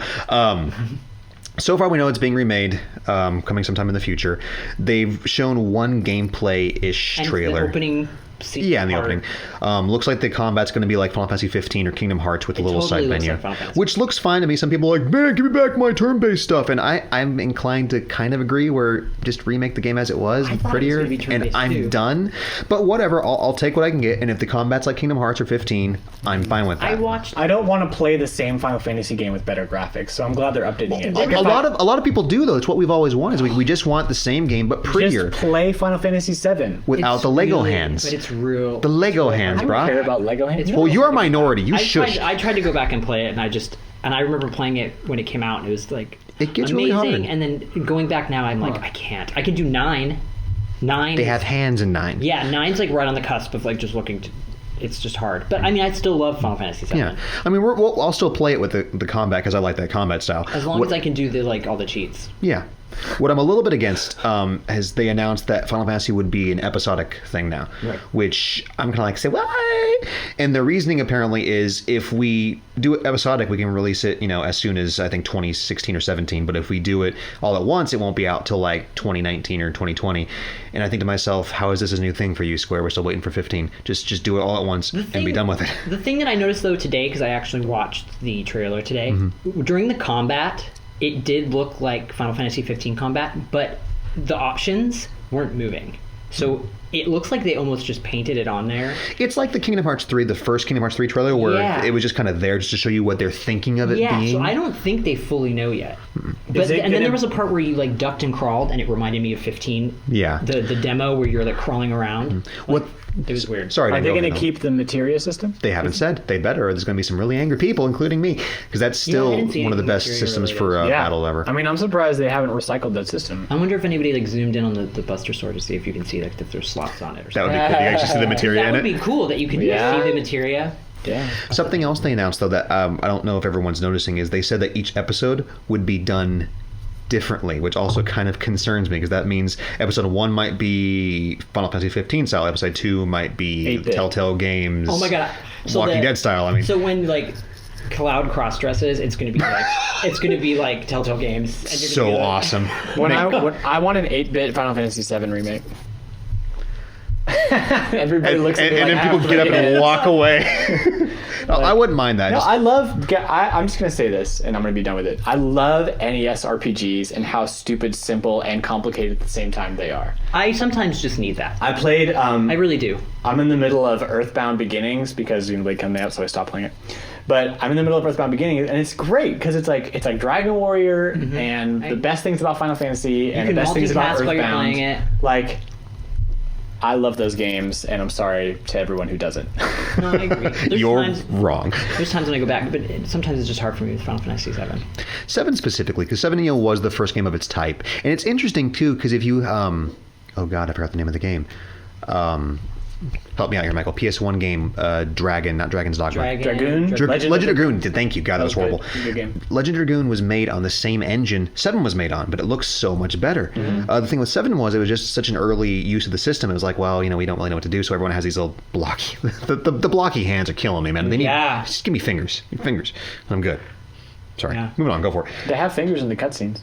So far, we know it's being remade, coming sometime in the future. They've shown one gameplay-ish And trailer. the opening Yeah, in the opening. Looks like the combat's going to be like Final Fantasy 15 or Kingdom Hearts with a little totally side looks menu, like Final Fantasy. which looks fine to me. Some people are like, man, give me back my turn-based stuff, and I'm inclined to kind of agree. Where just remake the game as it was, I thought it was prettier, gonna be and turn-based I'm too. done. But whatever, I'll take what I can get, and if the combat's like Kingdom Hearts or 15, I'm fine with that. I watched. I don't want to play the same Final Fantasy game with better graphics, so I'm glad they're updating it. Like, a lot of people do though. It's what we've always wanted. Is we just want the same game but prettier, just play Final Fantasy VII. without It's the Lego really- hands. But it's real. The Lego hands, I don't care brah. about Lego hands. Well, you're a minority. You should. I tried to go back and play it, and I remember playing it when it came out, and it was like It gets amazing. really hard. And then going back now, I'm like, I can't. I can do 9. 9. They have hands in 9. Yeah, 9's like right on the cusp of like just looking. It's just hard. But I mean, I still love Final Fantasy VII. Yeah, I mean, I'll still play it with the combat because I like that combat style. As long as I can do all the cheats. Yeah. What I'm a little bit against is they announced that Final Fantasy would be an episodic thing now, Right. which I'm kind of like, say, what? And the reasoning apparently is if we do it episodic, we can release it, as soon as I think 2016 or 17. But if we do it all at once, it won't be out till like 2019 or 2020. And I think to myself, how is this a new thing for you, Square? We're still waiting for 15. Just do it all at once and be done with it. The thing that I noticed though today, because I actually watched the trailer today, during the combat, it did look like Final Fantasy 15 combat, but the options weren't moving. So it looks like they almost just painted it on there. It's like the Kingdom Hearts 3, the first Kingdom Hearts 3 trailer, where Yeah. it was just kind of there just to show you what they're thinking of it Yeah, being. so I don't think they fully know yet. But Is it and then gonna- there was a part where you like ducked and crawled, and it reminded me of 15. Yeah. The demo where you're like crawling around. What? It was weird. Sorry, Are they going going to keep the materia system? They haven't said. They better. Or there's going to be some really angry people, including me, because that's still I didn't see one of the anything best material systems related. for battle ever. I mean, I'm surprised they haven't recycled that system. I wonder if anybody like zoomed in on the Buster Sword to see if you can see like if there's slots on it or That something. would be cool. You actually see the materia That in would it. be cool that you could Yeah. see the materia. Yeah. Something else they announced, though, that I don't know if everyone's noticing, is they said that each episode would be done differently, which also kind of concerns me, because that means episode 1 might be Final Fantasy 15 style, episode 2 might be 8-bit. Telltale Games, Oh my god! So Walking Dead style. I mean, so when like Cloud cross dresses, it's gonna be like Telltale Games. And you're gonna so be like- awesome. When I want an 8-bit Final Fantasy VII remake. Everybody looks at me and like, then people "Ah, get up yes." and walk away. No, I wouldn't mind that. No, Just- I'm just going to say this, and I'm going to be done with it. I love NES RPGs and how stupid, simple, and complicated at the same time they are. I sometimes just need that. I played... I really do. I'm in the middle of Earthbound Beginnings because they coming out, so I stopped playing it. But I'm in the middle of Earthbound Beginnings, and it's great because it's like Dragon Warrior, and the best things about Final Fantasy, and the can best things about multitask while you're Earthbound. playing it. Like, I love those games, and I'm sorry to everyone who doesn't. No, I agree. You're wrong. There's times when I go back, but sometimes it's just hard for me with Final Fantasy VII. 7 specifically, because 7 was the first game of its type. And it's interesting, too, because if you... oh, God, I forgot the name of the game. help me out here, Michael. PS1 game, Dragon, not Dragon's Dogma. Dragoon? Legend of Dragoon. Thank you. God, that was horrible. Good game. Legend of Dragoon was made on the same engine 7 was made on, but it looks so much better. The thing with 7 was it was just such an early use of the system. It was like, well, we don't really know what to do, so everyone has these little blocky... the blocky hands are killing me, man. They need... Just give me fingers. Fingers. I'm good. Sorry. Yeah. Moving on. Go for it. They have fingers in the cutscenes.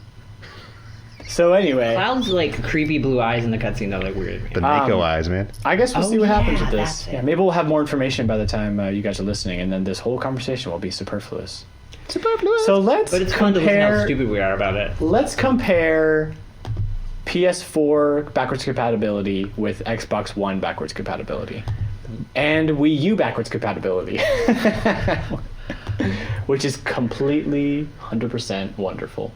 So anyway, Cloud's like creepy blue eyes in the cutscene that look weird. The Mako eyes, man. I guess we'll see what happens with this. that's it. Yeah, maybe we'll have more information by the time you guys are listening, and then this whole conversation will be superfluous. So let's But it's fun to listen how compare. stupid we are about it. Let's compare PS4 backwards compatibility with Xbox One backwards compatibility, and Wii U backwards compatibility, which is completely 100% wonderful.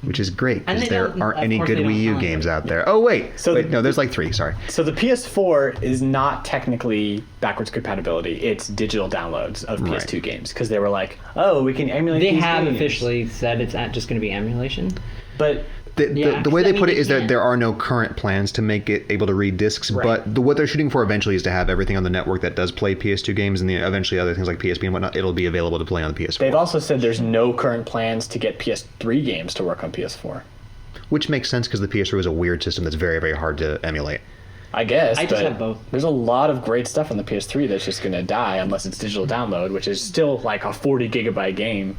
Which is great, And because they there don't- aren't of any course good they don't Wii U count games it. out there. Oh, wait. So No, there's like 3, sorry. So the PS4 is not technically backwards compatibility. It's digital downloads of PS2 games because they were like, oh, we can emulate They these have games. officially said it's just going to be emulation. But The way they put it is they that can't. there are no current plans to make it able to read discs, Right. but what they're shooting for eventually is to have everything on the network that does play PS2 games, and eventually other things like PSP and whatnot, it'll be available to play on the PS4. they've also said there's no current plans to get PS3 games to work on PS4. Which makes sense because the PS3 was a weird system that's very, very hard to emulate. I guess. I just but have both. There's a lot of great stuff on the PS3 that's just going to die unless it's digital download, which is still like a 40 gigabyte game.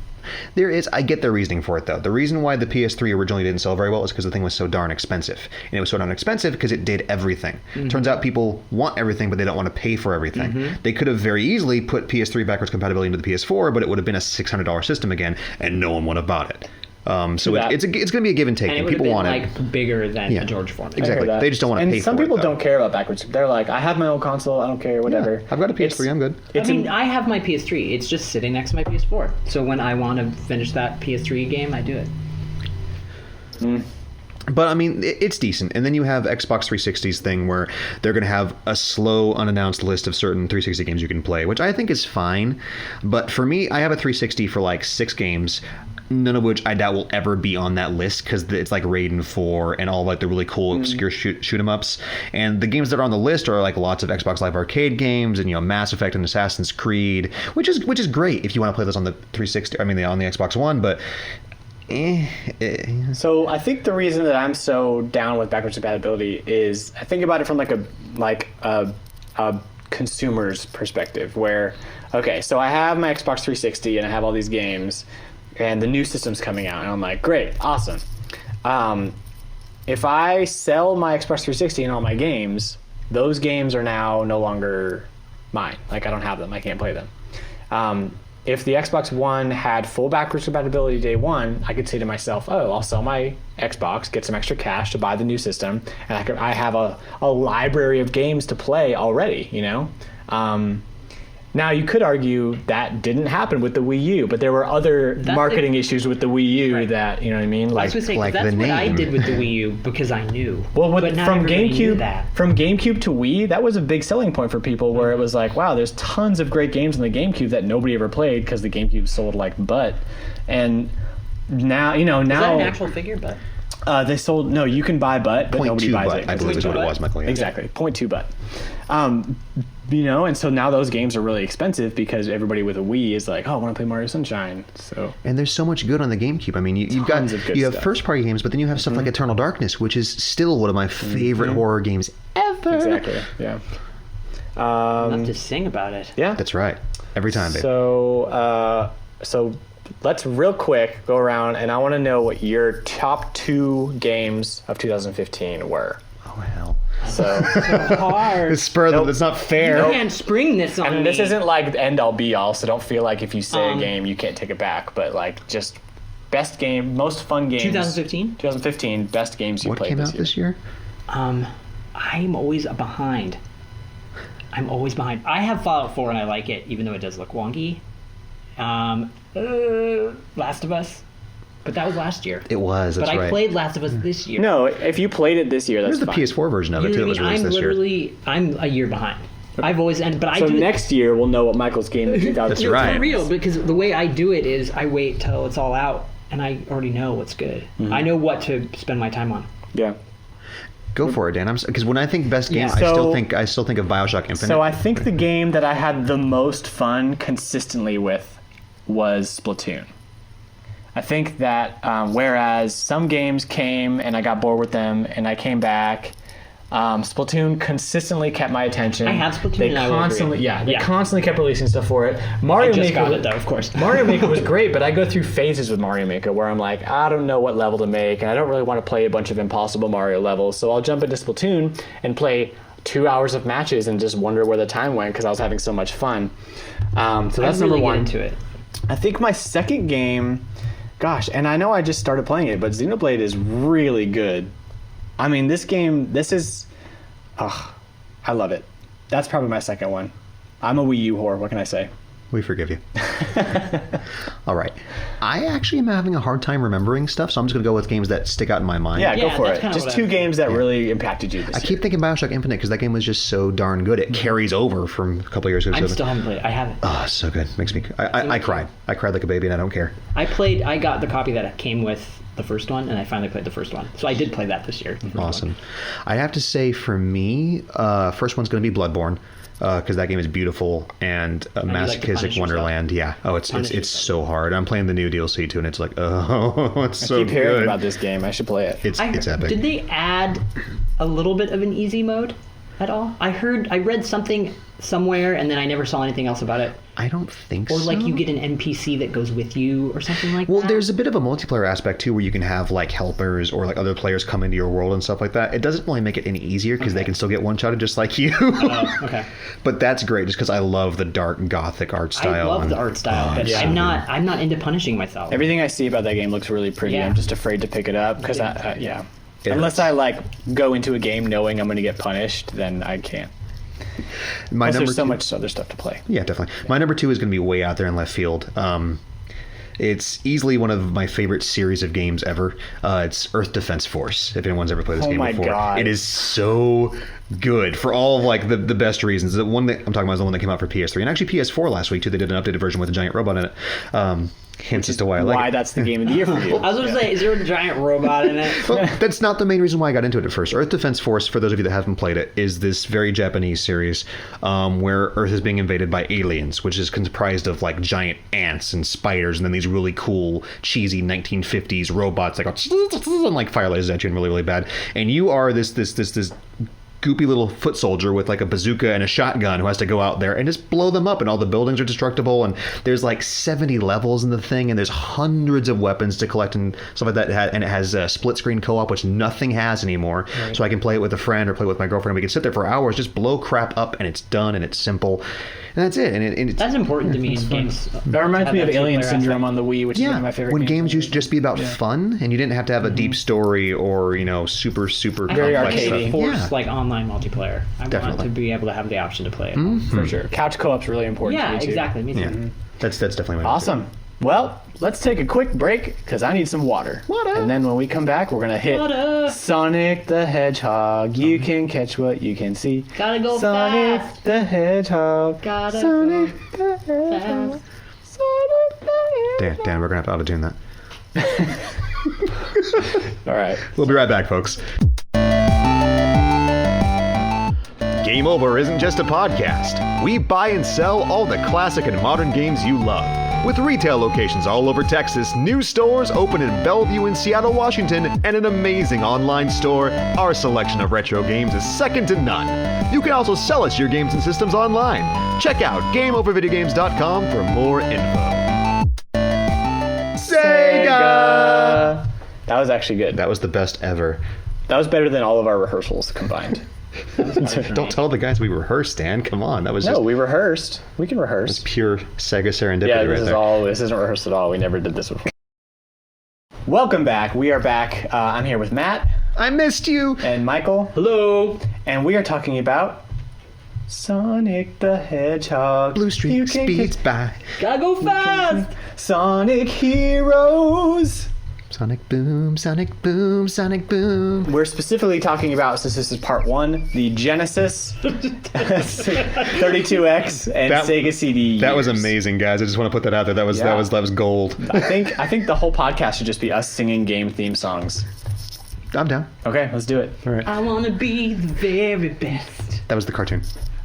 There is, I get their reasoning for it though. The reason why the PS3 originally didn't sell very well is because the thing was so darn expensive. And it was so darn expensive because it did everything. Turns out people want everything, but they don't want to pay for everything. They could have very easily put PS3 backwards compatibility into the PS4, but it would have been a $600 system again, and no one would have bought it. So That- it's going to be a give and take, And it and would have people been want it. like bigger than Yeah. a George Foreman. Exactly. I heard that. They just don't want to and pay some for it, people though. don't care about backwards. They're like, I have my own console. I don't care. Whatever. Yeah, I've got a PS3. I'm good. I It's mean, I have my PS3. It's just sitting next to my PS4. So when I want to finish that PS3 game, I do it. But I mean, it's decent. And then you have Xbox 360's thing where they're going to have a slow, unannounced list of certain 360 games you can play, which I think is fine. But for me, I have a 360 for like 6 games, none of which I doubt will ever be on that list because it's like Raiden 4 and all like the really cool obscure shoot 'em ups. And the games that are on the list are like lots of Xbox Live Arcade games and Mass Effect and Assassin's Creed, which is great if you want to play those on the 360. I mean, on the Xbox One, but. So I think the reason that I'm so down with backwards compatibility is I think about it from like a consumer's perspective. Where okay, so I have my Xbox 360 and I have all these games, and the new system's coming out, and I'm like, great, awesome. If I sell my Xbox 360 and all my games, those games are now no longer mine. Like I don't have them. I can't play them. If the Xbox One had full backwards compatibility day one, I could say to myself, oh, I'll sell my Xbox, get some extra cash to buy the new system, and I have a library of games to play already, Now, you could argue that didn't happen with the Wii U, but there were other marketing issues with the Wii U Right. that, you know what I mean? I was gonna say, 'cause like that's the what I name. did with the Wii U because I knew. Well, but not from everybody knew GameCube that. from GameCube to Wii, that was a big selling point for people. Where it was like, wow, there's tons of great games on the GameCube that nobody ever played because the GameCube sold like butt. And now, Is that now an actual figure? But they sold. No, you can buy butt, but nobody 0.2 buys butt, it. I believe is what it was, Michael. Yeah. Exactly, 0.2 butt. And so now those games are really expensive because everybody with a Wii is like, oh, I want to play Mario Sunshine. So And there's so much good on the GameCube. I mean, you've got Tons of good you have stuff. first-party games, but then you have stuff like Eternal Darkness, which is still one of my favorite horror games ever. exactly, yeah. enough to sing about it. Yeah. That's right. Every time, babe. So let's real quick go around, and I want to know what your top 2 games of 2015 were. Oh hell. So, Hard. It's spur. Nope. That's not fair. You can't spring this on and me. this isn't like the end all be all, so don't feel like if you say a Um, game you can't take it back. But like just best game, most fun games. 2015. 2015, best games you What played came this out year. this year? I'm always behind. I have Fallout 4 and I like it, even though it does look wonky. Last of Us, but that was last year. It was. That's But right. I played Last of Us this year. No, if you played it this year, that's There's the fine. PS4 version of it too that was released this year. I'm a year behind. I've always but I So do next year we'll know what Michael's game is. That's right. for real, because the way I do it is I wait till it's all out and I already know what's good. I know what to spend my time on. Yeah. Go for it, Dan. Because when I think best game, Yeah. I still think of Bioshock Infinite. So I think the game that I had the most fun consistently with was Splatoon. I think that whereas some games came and I got bored with them and I came back, Splatoon consistently kept my attention. I have Splatoon They and I will constantly, agree. yeah, they constantly kept releasing stuff for it. Mario I just Maker, got it though, of course. Mario Maker was great, but I go through phases with Mario Maker where I'm like, I don't know what level to make, and I don't really want to play a bunch of impossible Mario levels, so I'll jump into Splatoon and play 2 hours of matches and just wonder where the time went because I was having so much fun. So that's I really number one. Get into it. I think my second game, gosh, and I know I just started playing it, but Xenoblade is really good. I mean, I love it. That's probably my second one. I'm a Wii U whore. What can I say? We forgive you. All right. I actually am having a hard time remembering stuff, so I'm just going to go with games that stick out in my mind. Yeah, go Yeah, for that's it. kinda Just what 2 I'm- games that really impacted you this I year. keep thinking Bioshock Infinite because that game was just so darn good. It carries over from a couple years ago. I still haven't played it. I haven't. Oh, so good. Makes me. I cried. I cried like a baby, and I don't care. I got the copy that came with the first one, and I finally played the first one. So I did play that this year. the first Awesome. one. I have to say, for me, first one's going to be Blood-Borne. Because that game is beautiful and a like to masochistic punish wonderland. Yeah. Oh, it's Punish it's yourself. so hard. I'm playing the new DLC too, and it's like, oh, it's so keep hearing good. about this game. I should play it. It's I it's heard- epic. Did they add a little bit of an easy mode at all? I read something somewhere, and then I never saw anything else about it. I don't think Or so. like you get an NPC that goes with you, or something like Well, that. there's a bit of a multiplayer aspect too, where you can have like helpers or like other players come into your world and stuff like that. It doesn't really make it any easier because they can still get one-shotted just like you. Oh, okay. But that's great, just because I love the dark gothic art style. I love the and- art style, oh, but it's so I'm not into punishing myself. Everything I see about that game looks really pretty. Yeah. I'm just afraid to pick it up because It Unless hurts. I like go into a game knowing I'm going to get punished, then I can't. My Plus, number there's so two- much other stuff to play. Yeah, definitely. My number 2 is going to be way out there in left field. It's easily one of my favorite series of games ever. It's Earth Defense Force. If anyone's ever played this Oh game my before, God. it is so good for all of like the best reasons. The one that I'm talking about is the one that came out for PS3 and actually PS4 last week too. They did an updated version with a giant robot in it. Hence as to why I like Why it. that's the game of the year for you. I was going to say, is there a giant robot in it? Well, that's not the main reason why I got into it at first. Earth Defense Force, for those of you that haven't played it, is this very Japanese series where Earth is being invaded by aliens, which is comprised of like giant ants and spiders, and then these really cool, cheesy 1950s robots that go and like fire lasers at you and really, really bad. And you are this goopy little foot soldier with like a bazooka and a shotgun who has to go out there and just blow them up, and all the buildings are destructible, and there's like 70 levels in the thing, and there's hundreds of weapons to collect and stuff like that, and it has a split screen co-op, which nothing has anymore. Right. So I can play it with a friend or play with my girlfriend, and we can sit there for hours, just blow crap up, and it's done, and it's simple, and that's it. And it's That's important to me in games. That reminds me of Have that Alien two-player Syndrome aspect. on the Wii, which is one of my favorite when games. games used to just be about fun, and you didn't have to have a deep story or super Very complex arcadey. stuff. Force Yeah. like online multiplayer. I Definitely. want to be able to have the option to play it. For sure. Couch co-op's really important to Yeah, me too. exactly. Me too. Yeah, that's definitely my Awesome. Well, let's take a quick break because I need some water. Water. And then when we come back, we're going to hit Water. Sonic the Hedgehog. You can catch what you can see. Gotta go Sonic fast. the Hedgehog. Gotta Sonic go the Hedgehog. fast. Sonic the Hedgehog. Dan, we're gonna have to auto-tune that. All right. We'll be right back, folks. Game Over isn't just a podcast. We buy and sell all the classic and modern games you love. With retail locations all over Texas, new stores open in Bellevue and Seattle, Washington, and an amazing online store, our selection of retro games is second to none. You can also sell us your games and systems online. Check out GameOverVideogames.com for more info. Sega! That was actually good. That was the best ever. That was better than all of our rehearsals combined. Don't tell the guys we rehearsed, Dan. Come on, that was No, just we rehearsed. We can rehearse. pure Sega serendipity Yeah, right this is there. all. This isn't rehearsed at all. We never did this before. Welcome back. We are back. I'm here with Matt I missed you. and Michael, Hello. and we are talking about Sonic the Hedgehog. Blue You Streak can speeds catch by. Gotta go fast. Sonic Heroes. Sonic boom, Sonic boom, Sonic boom. We're specifically talking about, since this is part one, the Genesis 32X and That- Sega CD. That was years. amazing, guys. I just want to put that out there. That was gold. I think the whole podcast should just be us singing game theme songs. I'm down. Okay, let's do it. All right. I want to be the very best. That was the cartoon.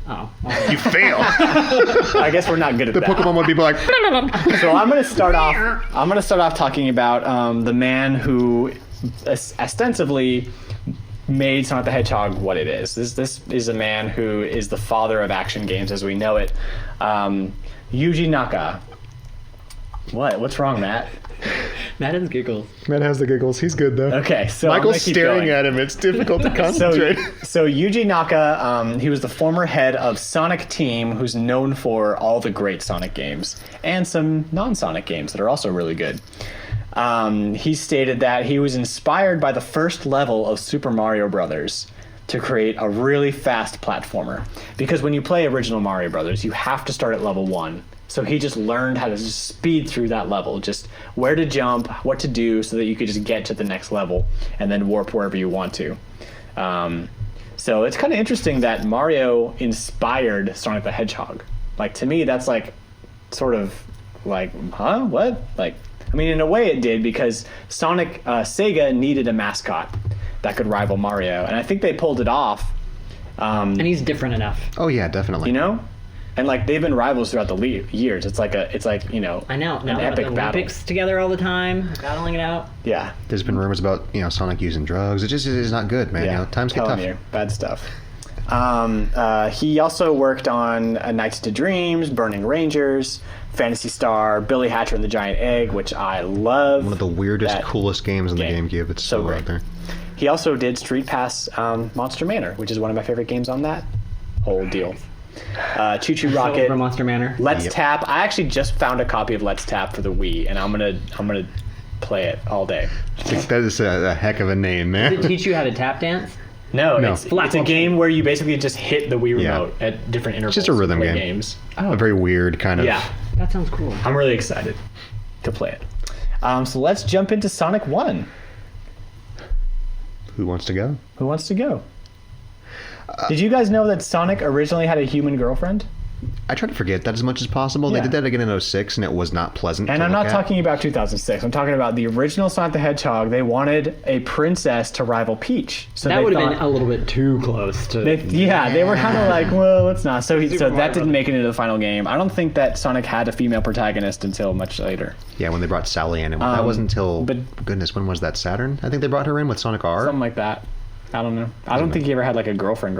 Oh. Well, You fail. I guess we're not good at The that. Pokemon would be like. So I'm gonna start off talking about the man who ostensibly made Sonic the Hedgehog what it is. This is a man who is the father of action games as we know it. Yuji Naka. What's wrong, Matt? Matt has giggles. Matt has the giggles. He's good though. Okay, so I'm Michael's gonna keep staring going. at him. It's difficult to concentrate. So Yuji Naka, he was the former head of Sonic Team, who's known for all the great Sonic games and some non-Sonic games that are also really good. He stated that he was inspired by the first level of Super Mario Brothers to create a really fast platformer. Because when you play original Mario Brothers, you have to start at level 1. So he just learned how to just speed through that level, just where to jump, what to do, so that you could just get to the next level and then warp wherever you want to. So it's kind of interesting that Mario inspired Sonic the Hedgehog. Like, to me, that's like sort of like, huh? What? Like, I mean, in a way it did, because Sega needed a mascot that could rival Mario, and I think they pulled it off. And he's different enough. Oh yeah, definitely. You know? And like they've been rivals throughout the years. It's like you know, I know. an Now they're at epic the battle. Olympics together all the time, battling it out. Yeah, There's been rumors about Sonic using drugs. It just is not good, man. yeah. Times get Telling tough. you, bad stuff. He also worked on Nights into Dreams, Burning Rangers, Phantasy Star, Billy Hatcher and the Giant Egg, which I love. One of the weirdest, that coolest games in the game. GameCube. It's So so great. out there. He also did Street Pass Monster Manor, which is one of my favorite games on that whole deal. Choo Choo Rocket, Over Monster Manor. Let's Yep. Tap. I actually just found a copy of Let's Tap for the Wii, and I'm gonna play it all day. That is a heck of a name, Did it man. teach you how to tap dance? No, No. it's a game where you basically just hit the Wii Yeah. remote at different intervals. just a rhythm to play game. Games. A very weird kind of. Yeah, That sounds cool. I'm really excited to play it. So let's jump into Sonic 1. Who wants to go? Who wants to go? Did you guys know that Sonic originally had a human girlfriend? I try to forget that as much as possible. Yeah. They did that again in 06, and it was not pleasant. And to I'm look not at. talking about 2006. I'm talking about the original Sonic the Hedgehog. They wanted a princess to rival Peach. So That they would have thought- been a little bit too close to. They were kind of like, well, let's not. So Mario that didn't Brothers. make it into the final game. I don't think that Sonic had a female protagonist until much later. Yeah, when they brought Sally in, that wasn't until. but- Goodness, when was that? Saturn? I think they brought her in with Sonic R. Something like that. I don't know. I don't think he ever had like a girlfriend,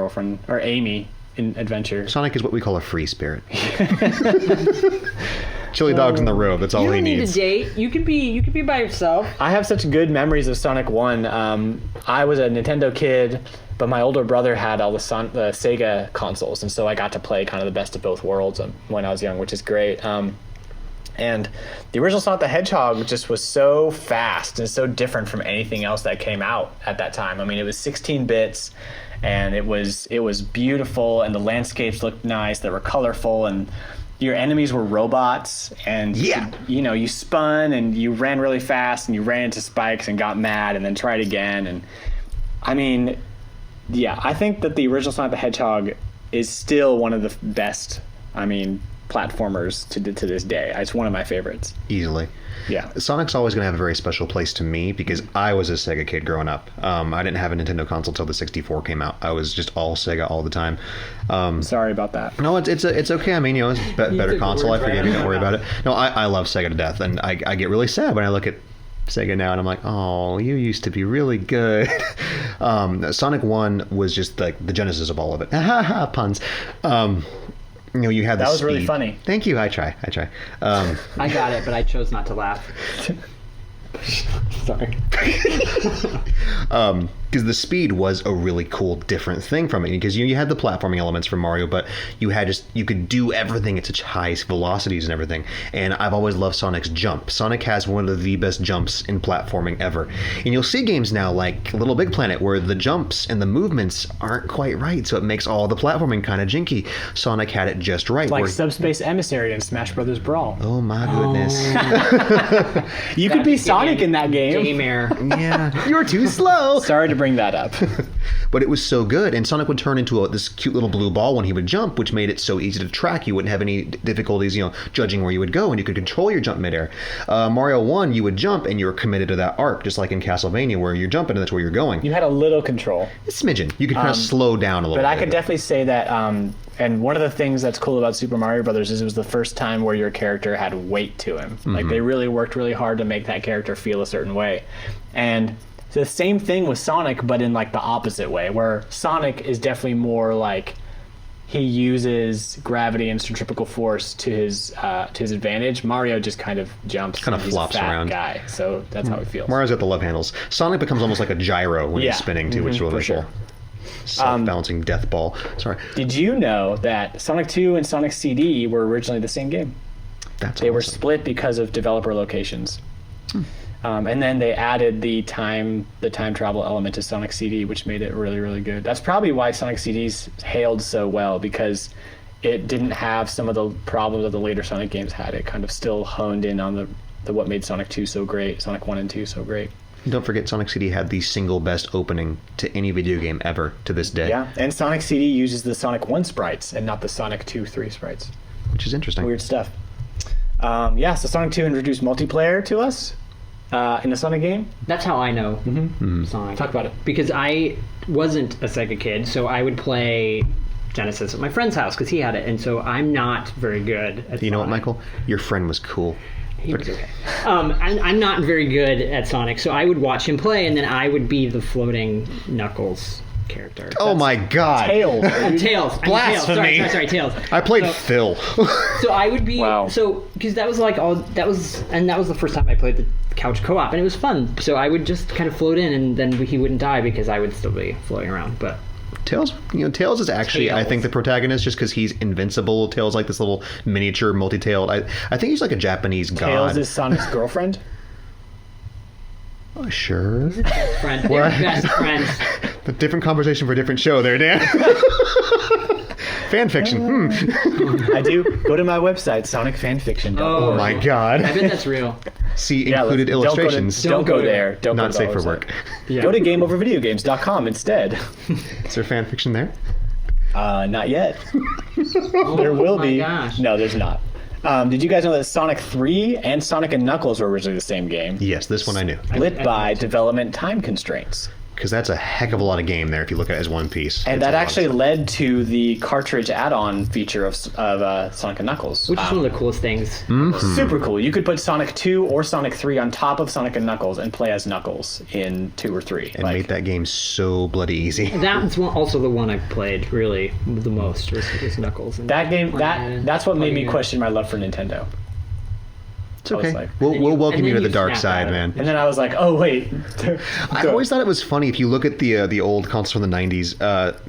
or Amy in Adventure. Sonic is what we call a free spirit. Chili dogs in the robe. That's all you he don't need a needs. date. You could be by yourself. I have such good memories of Sonic 1. I was a Nintendo kid, but my older brother had all the Sega consoles, and so I got to play kind of the best of both worlds when I was young, which is great. And the original Sonic the Hedgehog just was so fast and so different from anything else that came out at that time. I mean, it was 16 bits, and it was beautiful, and the landscapes looked nice. They were colorful, and your enemies were robots, and Yeah. you spun and you ran really fast, and you ran into spikes and got mad and then tried again. And I mean, yeah, I think that the original Sonic the Hedgehog is still one of the best, platformers to this day. It's one of my favorites. Easily. Yeah. Sonic's always going to have a very special place to me because I was a Sega kid growing up. I didn't have a Nintendo console till the 64 came out. I was just all Sega all the time. Sorry about that. No, it's okay. I mean, it's better took the console. I words right forgive out you. of Don't my worry about mouth. it. No, I love Sega to death, and I get really sad when I look at Sega now, and I'm like, oh, you used to be really good. Sonic 1 was just like the genesis of all of it. Ha ha, puns. You had That the was really speed. funny. Thank you. I try. I got it, but I chose not to laugh. Sorry. Because the speed was a really cool, different thing from it. Because you had the platforming elements from Mario, but you could do everything at such high velocities and everything. And I've always loved Sonic's jump. Sonic has one of the best jumps in platforming ever. And you'll see games now like Little Big Planet where the jumps and the movements aren't quite right, so it makes all the platforming kind of jinky. Sonic had it just right. Like where- Subspace Emissary and Smash Brothers Brawl. Oh my goodness. You could be Sonic in that game. Game Air. Yeah. You're too slow. Sorry to bring that up. But it was so good, and Sonic would turn into this cute little blue ball when he would jump, which made it so easy to track. You wouldn't have any difficulties, judging where you would go, and you could control your jump midair. Mario 1, you would jump, and you were committed to that arc, just like in Castlevania, where you're jumping and that's where you're going. You had a little control. A smidgen. You could kind of slow down a little bit. But I could definitely say that, and one of the things that's cool about Super Mario Brothers is it was the first time where your character had weight to him. Like, they really worked really hard to make that character feel a certain way. And the same thing with Sonic, but in like the opposite way, where Sonic is definitely more like he uses gravity and centrifugal force to his advantage. Mario just kind of jumps, kind of flops he's a fat around. Guy, so that's how he feels. Mario's got the love handles. Sonic becomes almost like a gyro when he's spinning too, which is really cool. Self-balancing death ball. Sorry. Did you know that Sonic 2 and Sonic CD were originally the same game? They were split because of developer locations. And then they added the time travel element to Sonic CD, which made it really, really good. That's probably why Sonic CDs hailed so well, because it didn't have some of the problems that the later Sonic games had. It kind of still honed in on the what made Sonic 2 so great, Sonic 1 and 2 so great. Don't forget, Sonic CD had the single best opening to any video game ever to this day. Yeah, and Sonic CD uses the Sonic 1 sprites and not the Sonic 2, 3 sprites. Which is interesting. Weird stuff. So Sonic 2 introduced multiplayer to us in a Sonic game. That's how I know Sonic. Talk about it. Because I wasn't a Sega kid, so I would play Genesis at my friend's house because he had it, and so I'm not very good at You know what, Sonic. Michael? Your friend was cool. He was okay. I'm not very good at Sonic, so I would watch him play, and then I would be the floating Knuckles character. Oh my god. Tails. Tails. Blasphemy. Sorry, Tails. I played Phil. So I would be Wow. because that was that was the first time I played the couch co-op, and it was fun. So I would just kind of float in, and then he wouldn't die because I would still be floating around. But Tails, Tails is actually, I think, the protagonist just because he's invincible. Tails like this little miniature multi-tailed. I think he's like a Japanese god. Tails is Sonic's girlfriend. Oh, sure. best friend, they're best friends. A different conversation for a different show there, Dan. Fan fiction. I do. Go to my website, sonicfanfiction.org. Oh my god. I bet that's real. See included illustrations. Don't go there. Don't Not go to safe for our work. website. Go to GameOverVideogames.com instead. Is there fan fiction there? Not yet. There will be. Gosh. No, there's not. Did you guys know that Sonic 3 and Sonic and Knuckles were originally the same game? Yes, this one I knew. Split by development time constraints. Because that's a heck of a lot of game there if you look at it as one piece. And It's that a lot of actually stuff. led to the cartridge add-on feature of Sonic and Knuckles. Which is one of the coolest things. Super cool. You could put Sonic 2 or Sonic 3 on top of Sonic and Knuckles and play as Knuckles in 2 or 3. It made that game so bloody easy. That's also the one I played really the most was Knuckles. And that game, playing that's what made me it. question my love for Nintendo. It's okay. like- We'll welcome and you to then the you dark snap side, out of man. And then I was like, oh, wait. I always thought it was funny if you look at the old consoles from the 90s.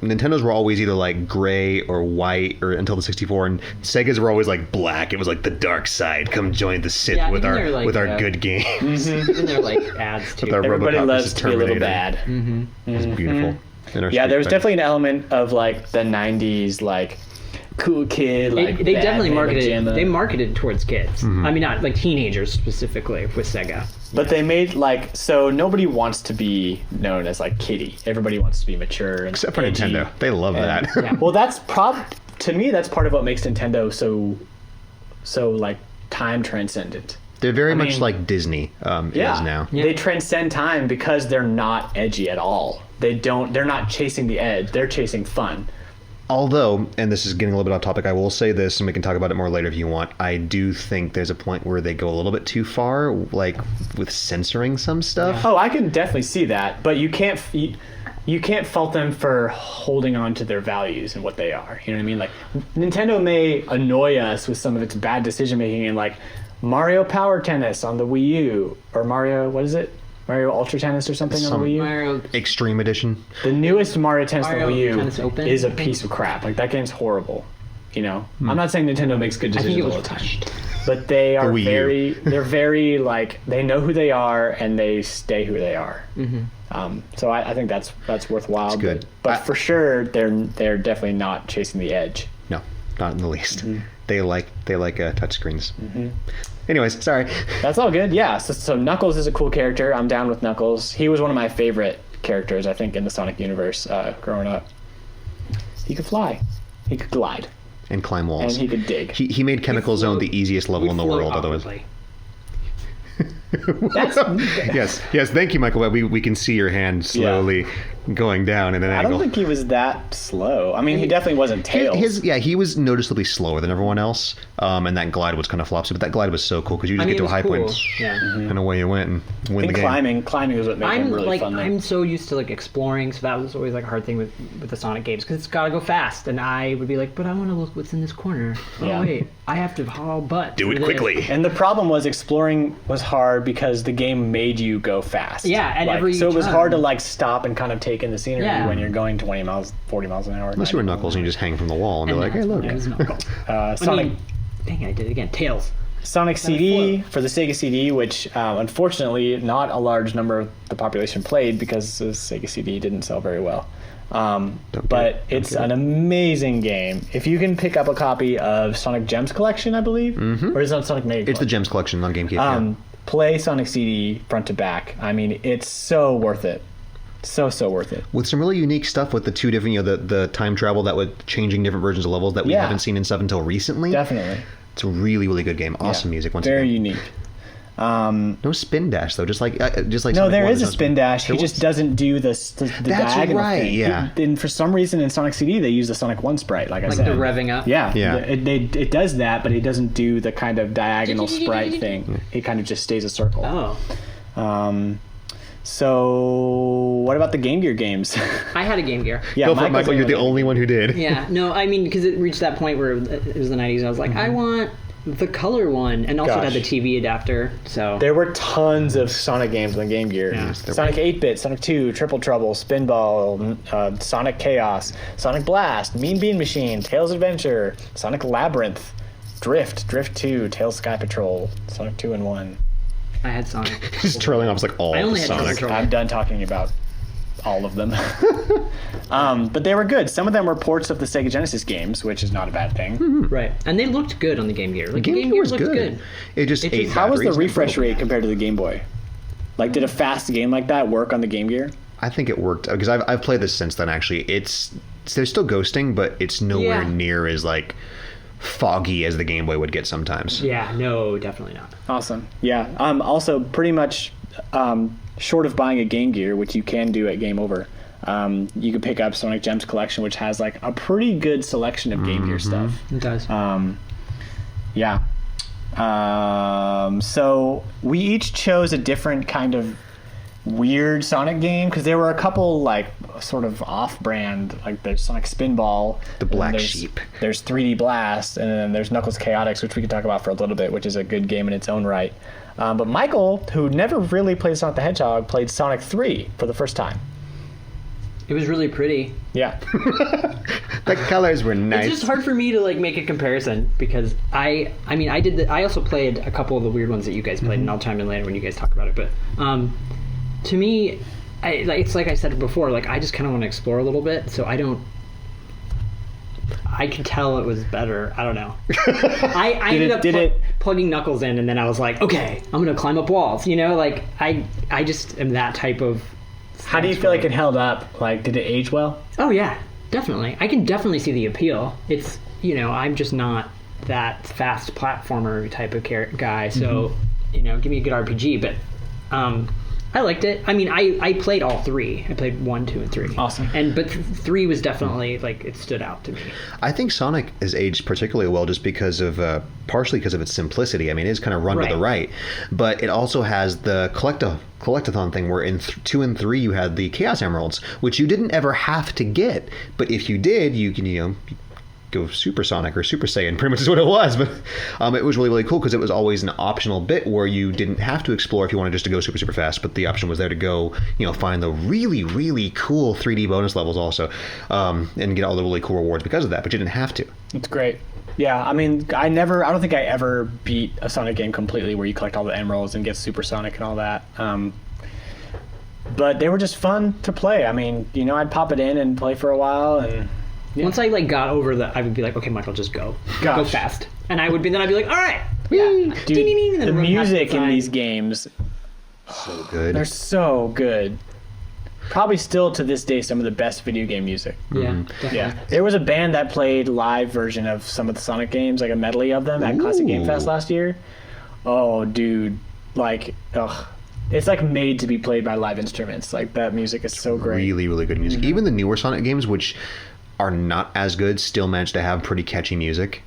Nintendos were always either like gray or white or until the 64, and Segas were always like black. It was like the dark side. Come join the Sith Yeah, with even our they're like, with our good games. And they're like ads too. With our Everybody RoboCop loves versus to be a little Terminator. bad. It's beautiful. And our Yeah, Street there was Fighter. definitely an element of like the 90s, like cool kid, like They definitely Batman marketed towards kids. I mean, not like teenagers specifically with Sega. But they made like, so nobody wants to be known as like kiddie. Everybody wants to be mature and Except for edgy. Nintendo. They love that. Yeah. Well, that's to me that's part of what makes Nintendo so like time transcendent. They're very much mean, like Disney is now. Yeah. They transcend time because they're not edgy at all. They're not chasing the edge. They're chasing fun. Although, and this is getting a little bit off topic, I will say this, and we can talk about it more later if you want. I do think there's a point where they go a little bit too far, like with censoring some stuff. Oh, I can definitely see that, but you can't fault them for holding on to their values and what they are. You know what I mean? Like Nintendo may annoy us with some of its bad decision making, and like Mario Power Tennis on the Wii U or Mario, what is it? Mario Ultra Tennis or something on the Wii U. Mario, Extreme Edition. The newest Mario Tennis on the Mario Wii Tennis U Open, is a I think. piece of crap. Like that game's horrible. You know, I'm not saying Nintendo makes good I think decisions it was all the time, rushed. but they are Wii U. they're very like they know who they are and they stay who they are. So I think that's worthwhile. It's good. but for sure they're definitely not chasing the edge. No, not in the least. They like touchscreens. Anyways, sorry. That's all good. Yeah. So Knuckles is a cool character. I'm down with Knuckles. He was one of my favorite characters, I think, in the Sonic universe growing up. He could fly. He could glide. And climb walls. And he could dig. He made Chemical Zone the easiest level in the world, otherwise. Yes. Thank you, Michael. We can see your hand slowly going down in an angle. I don't think he was that slow. I mean, he definitely wasn't Tails. He was noticeably slower than everyone else, and that glide was kind of flopsy. But that glide was so cool because you just get to a high point, and away you went and win the game. Climbing was what made him really fun. I'm so used to like exploring, so that was always like a hard thing with the Sonic games because it's got to go fast, and I would be like, but I want to look what's in this corner. Oh wait, I have to haul butt. Do it quickly. And the problem was exploring was hard because the game made you go fast. Yeah, and every so it was turn. hard to like stop and kind of take in the scenery when you're going 20 miles, 40 miles an hour. Unless you were Knuckles and you just hang from the wall and be like, hey, look. It was Knuckles. Sonic. Dang, I did it again. Tails. Sonic CD for the Sega CD, which unfortunately not a large number of the population played because the Sega CD didn't sell very well. But it's an amazing game. If you can pick up a copy of Sonic Gems Collection, I believe, or is it on Sonic Mega Collection? It's the Gems Collection on GameCube. Play Sonic CD front to back. I mean, it's so worth it. So worth it. With some really unique stuff with the two different, the time travel that was changing different versions of levels that we haven't seen in stuff until recently. Definitely. It's a really, really good game. Awesome music once Very again. unique. No spin dash though, just like no, Sonic there 1, is a spin dash. He just doesn't do the diagonal right, thing. yeah. And for some reason in Sonic CD they use the Sonic 1 sprite, like I said. Like the revving up? Yeah. Yeah. It does that, but it doesn't do the kind of diagonal sprite thing. It kind of just stays a circle. Oh. So what about the Game Gear games? I had a Game Gear. Yeah, Go for it, Michael. You're the only one who did. Yeah, no, I mean, because it reached that point where it was the 90s, and I was like, I want the color one, and also it had the TV adapter, so... There were tons of Sonic games on the Game Gear. Yeah. Sonic 8-Bit, Sonic 2, Triple Trouble, Spinball, Sonic Chaos, Sonic Blast, Mean Bean Machine, Tails Adventure, Sonic Labyrinth, Drift 2, Tails Sky Patrol, Sonic 2 and 1. I had Sonic. Just trailing off like all I only the had Sonic. Triple I'm done talking about all of them. But they were good. Some of them were ports of the Sega Genesis games, which is not a bad thing. Right. And they looked good on the Game Gear. Like, Game Gear was looked good. It just ate How was the batteries and refresh broke. rate compared to the Game Boy? Like, did a fast game like that work on the Game Gear? I think it worked because I've played this since then. Actually, there's still ghosting, but it's nowhere near as like foggy as the Game Boy would get sometimes. Yeah, no, definitely not. Awesome. Yeah. Also, pretty much short of buying a Game Gear, which you can do at Game Over, you can pick up Sonic Gems Collection, which has like a pretty good selection of Game Gear stuff. It does. Yeah. So we each chose a different kind of weird Sonic game because there were a couple like sort of off-brand, like there's Sonic Spinball, The Black there's, Sheep. There's 3D Blast, and then there's Knuckles Chaotix, which we could talk about for a little bit, which is a good game in its own right. But Michael, who never really played Sonic the Hedgehog, played Sonic 3 for the first time. It was really pretty. Yeah. The colors were nice. It's just hard for me to like make a comparison because I mean I did I also played a couple of the weird ones that you guys played, and I'll chime in later when you guys talk about it. But to me, it's like I said before, like I just kind of want to explore a little bit, so I could tell it was better. I don't know. I ended up plugging Knuckles in, and then I was like, okay, I'm gonna climb up walls. You know, like I just am that type of. How do you feel like it held up? Like, did it age well? Oh yeah, definitely. I can definitely see the appeal. It's, you know, I'm just not that fast platformer type of guy. So, you know, give me a good RPG. But I liked it. I mean, I played all three. I played 1, 2, and 3. Awesome. But 3 was definitely like it stood out to me. I think Sonic has aged particularly well just because of partially because of its simplicity. I mean, it is kind of run to the right, but it also has the collectathon thing where in 2 and 3 you had the Chaos Emeralds, which you didn't ever have to get, but if you did, you can go Super Sonic or Super Saiyan, pretty much is what it was. But it was really, really cool because it was always an optional bit where you didn't have to explore if you wanted just to go super, super fast, but the option was there to go, find the really, really cool 3D bonus levels also, and get all the really cool rewards because of that, but you didn't have to. It's great. Yeah, I mean, I don't think I ever beat a Sonic game completely where you collect all the emeralds and get Super Sonic and all that. But they were just fun to play. I mean, I'd pop it in and play for a while, and once I like got over that, I would be like, okay, Michael, just go fast, and I'd be like, all right, dude, the music in time. these games, So good. they're so good. probably still to this day some of the best video game music. Yeah, definitely. Yeah, there was a band that played live version of some of the Sonic games, like a medley of them at Classic Game Fest last year. Oh, dude, like, ugh. It's like made to be played by live instruments. Like that music is so great. Really, really good music. Even the newer Sonic games, which are not as good, still manage to have pretty catchy music.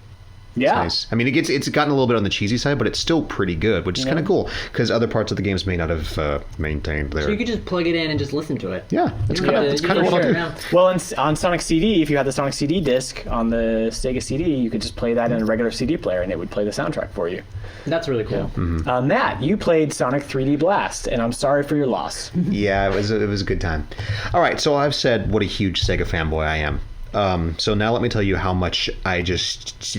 Yeah. Nice. I mean, it's gotten a little bit on the cheesy side, but it's still pretty good, which is kind of cool because other parts of the games may not have maintained their. So you could just plug it in and just listen to it. Yeah, that's kind of what I'll do. Well, on Sonic CD, if you had the Sonic CD disc on the Sega CD, you could just play that in a regular CD player, and it would play the soundtrack for you. That's really cool. Matt, you played Sonic 3D Blast, and I'm sorry for your loss. Yeah, it was a good time. All right, so I've said what a huge Sega fanboy I am. So now let me tell you how much I just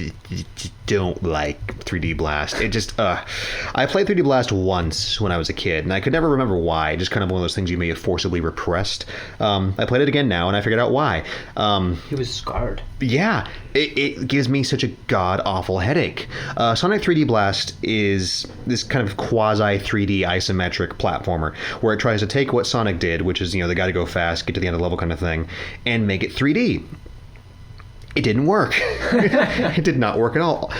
don't like 3D Blast. It just, I played 3D Blast once when I was a kid, and I could never remember why. Just kind of one of those things you may have forcibly repressed. I played it again now, and I figured out why. He was scarred. Yeah, it gives me such a god-awful headache. Sonic 3D Blast is this kind of quasi-3D isometric platformer where it tries to take what Sonic did, which is, they got to go fast, get to the end of the level kind of thing, and make it 3D. It didn't work. It did not work at all.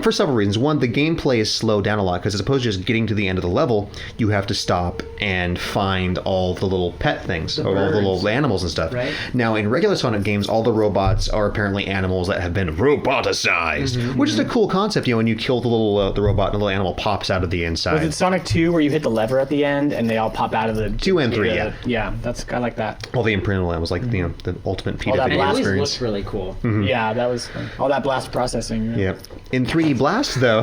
For several reasons. One, the gameplay is slowed down a lot because as opposed to just getting to the end of the level, you have to stop and find all the little pet things, or all the little animals and stuff. Right. Now, in regular Sonic games, all the robots are apparently animals that have been roboticized, which is a cool concept. When you kill the little the robot, and the little animal pops out of the inside. Was it Sonic 2 where you hit the lever at the end and they all pop out of the 2 and 3, yeah. Yeah, I like that. All the imprintable animals, like the ultimate PW that And it blast always experience. looks really cool. Yeah, that was all that blast processing. Yep. In 3D Blast, though,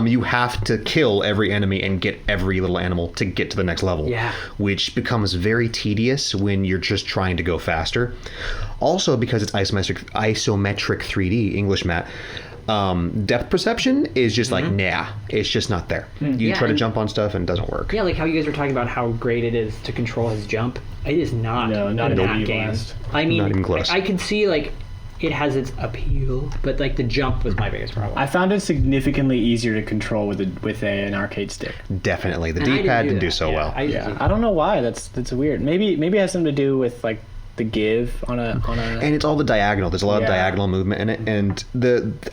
you have to kill every enemy and get every little animal to get to the next level. Yeah. Which becomes very tedious when you're just trying to go faster. Also, because it's isometric 3D, English, Matt, depth perception is just like, nah, it's just not there. You Yeah, try to and- jump on stuff and it doesn't work. Yeah, like how you guys were talking about how great it is to control his jump. It is not. No, not in in that 3D game. Blast. I mean, Not even close. I can see like it has its appeal, but like the jump was my biggest problem. I found it significantly easier to control with an arcade stick. Definitely. The And I D-pad didn't do that. so Yeah, well. I don't know why. That's weird. Maybe it has something to do with like the give on a. And it's all the diagonal. There's a lot of Yeah. diagonal movement in it, and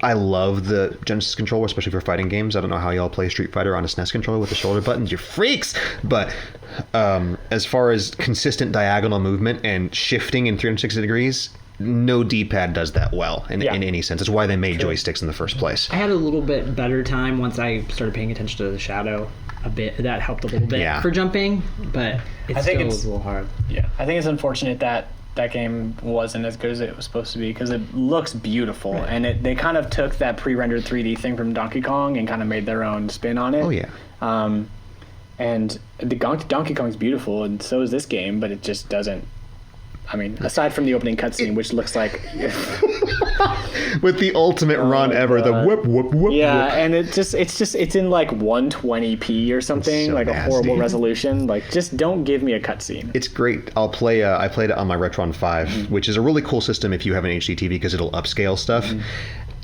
I love the Genesis controller, especially for fighting games. I don't know how y'all play Street Fighter on a SNES controller with the shoulder buttons. You're freaks. But as far as consistent diagonal movement and shifting in 360 degrees, no D-pad does that well in any sense. It's why they made joysticks in the first place. I had a little bit better time once I started paying attention to the shadow a bit. That helped a little bit for jumping, but it I think still it's- was a little hard. Yeah, I think it's unfortunate that that game wasn't as good as it was supposed to be because it looks beautiful and they kind of took that pre-rendered 3D thing from Donkey Kong and kind of made their own spin on it. Oh, yeah. And the Donkey Kong's beautiful and so is this game, but it just doesn't. I mean, aside from the opening cutscene, which looks like With the ultimate run ever, the whoop, whoop, whoop. yeah, whoop. and it's in like 120p or something, so like a horrible nasty. resolution. Like, just don't give me a cutscene. It's great. I played it on my Retron 5, which is a really cool system if you have an HD TV because it'll upscale stuff.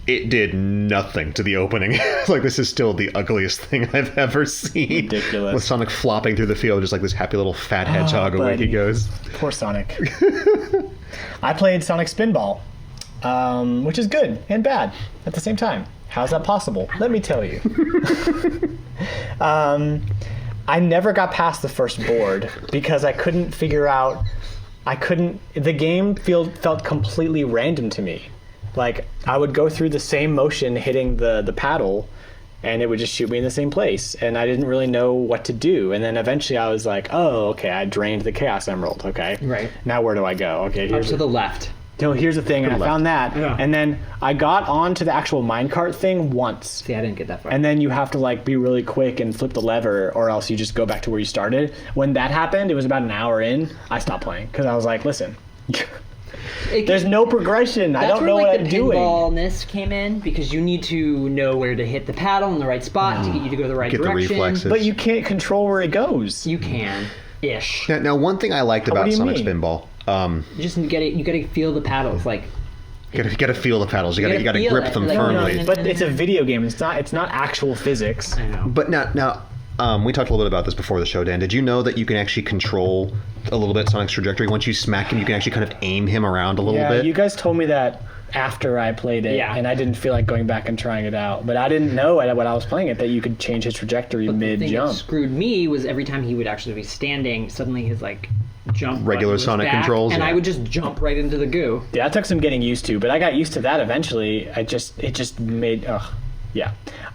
It did nothing to the opening. Like, this is still the ugliest thing I've ever seen. Ridiculous. With Sonic flopping through the field, just like this happy little fat hedgehog away he buddy. goes. Poor Sonic. I played Sonic Spinball, which is good and bad at the same time. How's that possible? Let me tell you. I never got past the first board because I couldn't figure out. The game felt completely random to me. Like, I would go through the same motion hitting the paddle, and it would just shoot me in the same place, and I didn't really know what to do. And then eventually I was like, oh, okay, I drained the Chaos Emerald, okay. Right. Now where do I go? Okay, Up here's to the left. here's the thing, and I left. found that, Yeah. and then I got onto the actual minecart thing once. See, I didn't get that far. And then you have to like be really quick and flip the lever, or else you just go back to where you started. When that happened, it was about an hour in. I stopped playing because I was like, listen, there's no progression. I don't know where, what like, I'm the doing. pinballness came in because you need to know where to hit the paddle in the right spot to get you to go the right Get the direction. reflexes. But you can't control where it goes. You can, ish. Now, one thing I liked what about do you Sonic mean? Spinball, You just get it. You gotta feel the paddles. Like you gotta feel the pedals. You gotta feel grip it, them like, firmly. But it's a video game. It's not actual physics. I know. But now We talked a little bit about this before the show, Dan. Did you know that you can actually control a little bit Sonic's trajectory? Once you smack him, you can actually kind of aim him around a little bit. You guys told me that after I played it, and I didn't feel like going back and trying it out. But I didn't know when I was playing it that you could change his trajectory mid-jump. The thing that screwed me was every time he would actually be standing, suddenly his jump regular Sonic back, controls, and I would just jump right into the goo. Yeah, it took some getting used to, but I got used to that eventually. It just made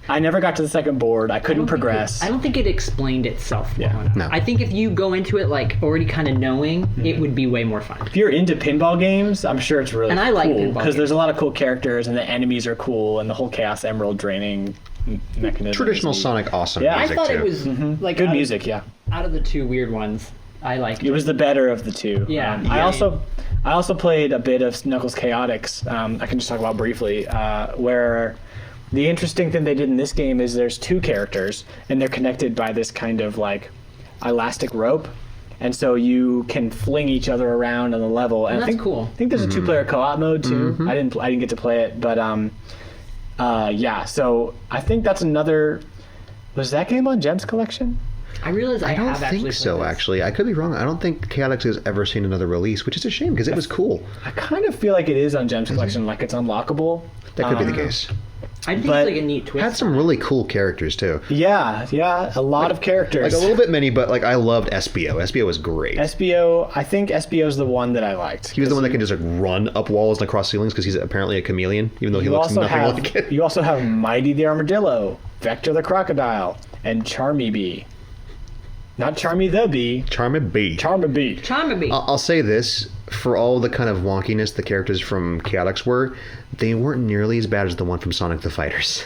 I never got to the second board. I couldn't progress. I don't think it explained itself well enough. No. I think if you go into it already kind of knowing, it would be way more fun. If you're into pinball games, I'm sure it's really And I like cool pinball because there's a lot of cool characters and the enemies are cool and the whole Chaos Emerald draining mechanism. Traditional Sonic awesome Yeah, music, I thought too. it was Good music, yeah. Out of the two weird ones, I liked It was the better of the two. Yeah. I also played a bit of Knuckles Chaotix. I can just talk about briefly, where the interesting thing they did in this game is there's two characters and they're connected by this kind of elastic rope, and so you can fling each other around on the level. And that's cool. I think there's a two-player co-op mode too. I didn't get to play it, but So I think that's another. Was that game on Gems Collection? I realize I don't have actually think so, played this. actually. I could be wrong. I don't think Chaotix has ever seen another release, which is a shame because it was cool. I kind of feel like it is on Gems Collection, like it's unlockable. That could be the case. I think But it's a neat twist. Had some really cool characters, too. Yeah, a lot of characters. A little bit many, but I loved SBO. SBO was great. SBO, I think SBO is the one that I liked. He was the one that can just run up walls and across ceilings because he's apparently a chameleon, even though he looks nothing like it. You also have Mighty the Armadillo, Vector the Crocodile, and Charmy Bee. Not Charmy the Bee. Charmy B. Charmy Bee. Charming. I'll say this, for all the kind of wonkiness the characters from Chaotix were, they weren't nearly as bad as the one from Sonic the Fighters.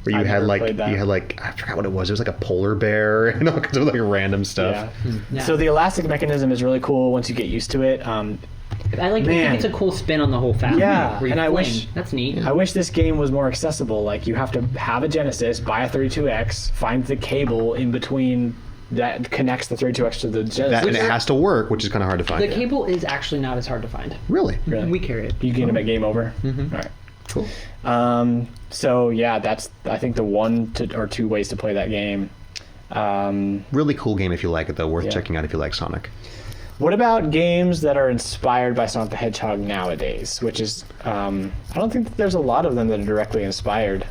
Where you I had never played that. I forgot what it was. It was like a polar bear and all kinds of random stuff. Yeah. So the elastic mechanism is really cool once you get used to it. I think it's a cool spin on the whole fact. Yeah, where you and I fling. wish- That's neat. I wish this game was more accessible. You have to have a Genesis, buy a 32X, find the cable in between that connects the 32X to the Genesis. And it has to work, which is kind of hard to find. The cable is actually not as hard to find. Really? We carry it. You get them at Game Over? Mm-hmm. All right. Cool. So yeah, that's I think the one or two ways to play that game. Really cool game if you like it, though. Worth checking out if you like Sonic. What about games that are inspired by Sonic the Hedgehog nowadays? Which is, I don't think that there's a lot of them that are directly inspired.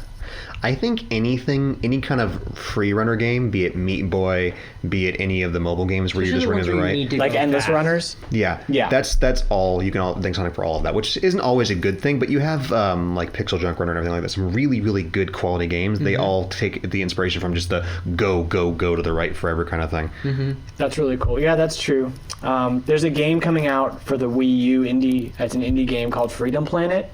I think any kind of free runner game, be it Meat Boy, be it any of the mobile games where you're just running to the right. Like Endless Runners? Yeah. Yeah. That's all. You can all thank Sonic for all of that, which isn't always a good thing, but you have like Pixel Junk Runner and everything like that. Some really, really good quality games. They all take the inspiration from just the go to the right forever kind of thing. That's really cool. Yeah, that's true. There's a game coming out for the Wii U indie. It's an indie game called Freedom Planet.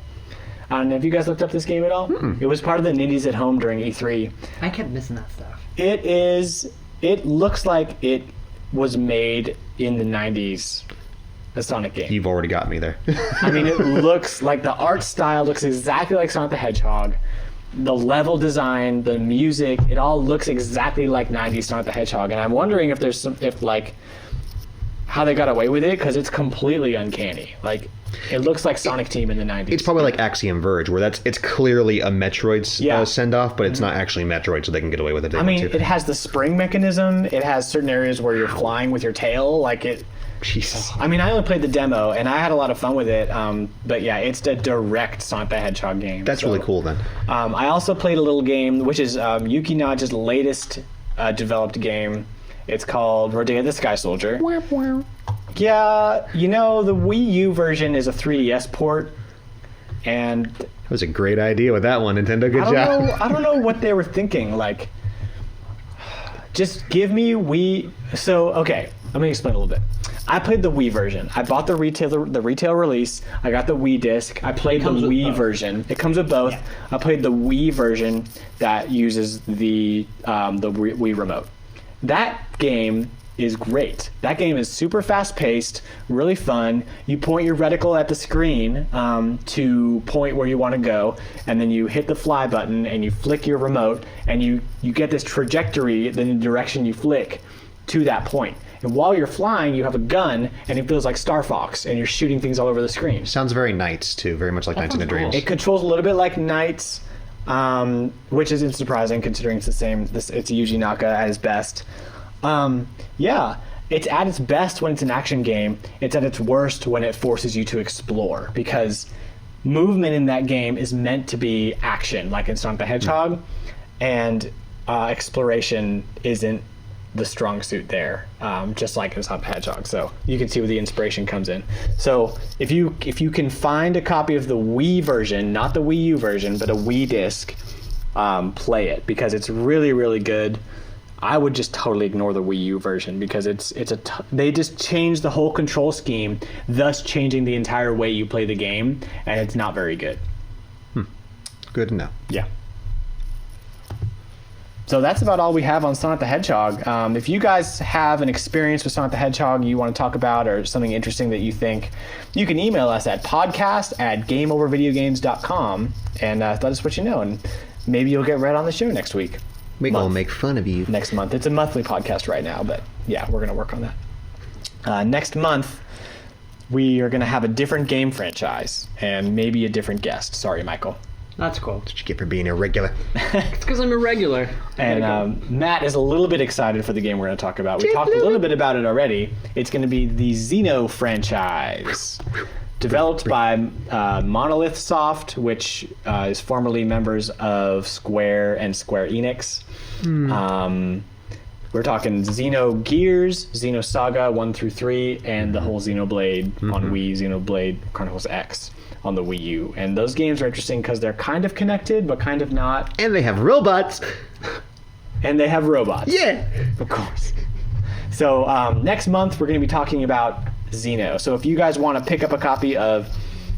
I don't know if you guys looked up this game at all. It was part of the Nindies at Home during E3. I kept missing that stuff. It looks like it was made in the 90s, a Sonic game. You've already got me there. I mean, it looks like the art style looks exactly like Sonic the Hedgehog. The level design, the music, it all looks exactly like 90s Sonic the Hedgehog. And I'm wondering if there's how they got away with it, because it's completely uncanny. It looks like Sonic Team in the 90s. It's probably like Axiom Verge, where it's clearly a Metroid send-off, but it's not actually Metroid, so they can get away with it. It has the spring mechanism. It has certain areas where you're flying with your tail. Jesus. I only played the demo, and I had a lot of fun with it. But yeah, it's a direct Sonic the Hedgehog game. That's really cool, then. I also played a little game, which is Yuki Naka's latest developed game. It's called Rodea the Sky Soldier. Yeah, the Wii U version is a 3DS port, and That was a great idea with that one, Nintendo. Good job. I don't know what they were thinking. Just give me Wii. So okay, let me explain a little bit. I played the Wii version. I bought the retail release. I got the Wii disc. I played the Wii version. It comes with both. Yeah. I played the Wii version that uses the Wii remote. That game is great. That game is super fast-paced, really fun. You point your reticle at the screen to point where you want to go, and then you hit the fly button and you flick your remote, and you get this trajectory in the direction you flick to that point. And while you're flying, you have a gun, and it feels like Star Fox, and you're shooting things all over the screen. Sounds very Knights, too. Very much like Knights in the Dreams. It controls a little bit like Knights. which isn't surprising considering it's the same. It's Yuji Naka at his best. Yeah, it's at its best when it's an action game. It's at its worst when it forces you to explore, because movement in that game is meant to be action, like in Sonic the Hedgehog, and exploration isn't the strong suit there, just like in Sonic the Hedgehog. So you can see where the inspiration comes in. So if you can find a copy of the Wii version, not the Wii U version, but a Wii disc, play it, because it's really, really good. I would just totally ignore the Wii U version, because they just changed the whole control scheme, thus changing the entire way you play the game, and it's not very good. Good to know. Yeah. So that's about all we have on Sonic the Hedgehog. If you guys have an experience with Sonic the Hedgehog you want to talk about, or something interesting that you think, you can email us at podcast@gameovervideogames.com and let us what you know, and maybe you'll get read on the show next week. I'll make fun of you. Next month. It's a monthly podcast right now, but yeah, we're going to work on that. Next month, we are going to have a different game franchise and maybe a different guest. Sorry, Michael. That's cool. What you get for being irregular? It's because I'm irregular. And Matt is a little bit excited for the game we're going to talk about. We talked a little bit about it already. It's going to be the Xeno franchise, developed by Monolith Soft, which is formerly members of Square and Square Enix. We're talking Xenogears, Xenosaga 1 through 3, and the whole Xenoblade on Wii, Xenoblade Chronicles X on the Wii U. And those games are interesting because they're kind of connected, but kind of not. And they have robots. And they have robots. Yeah. Of course. So next month, we're going to be talking about Xeno. So if you guys want to pick up a copy of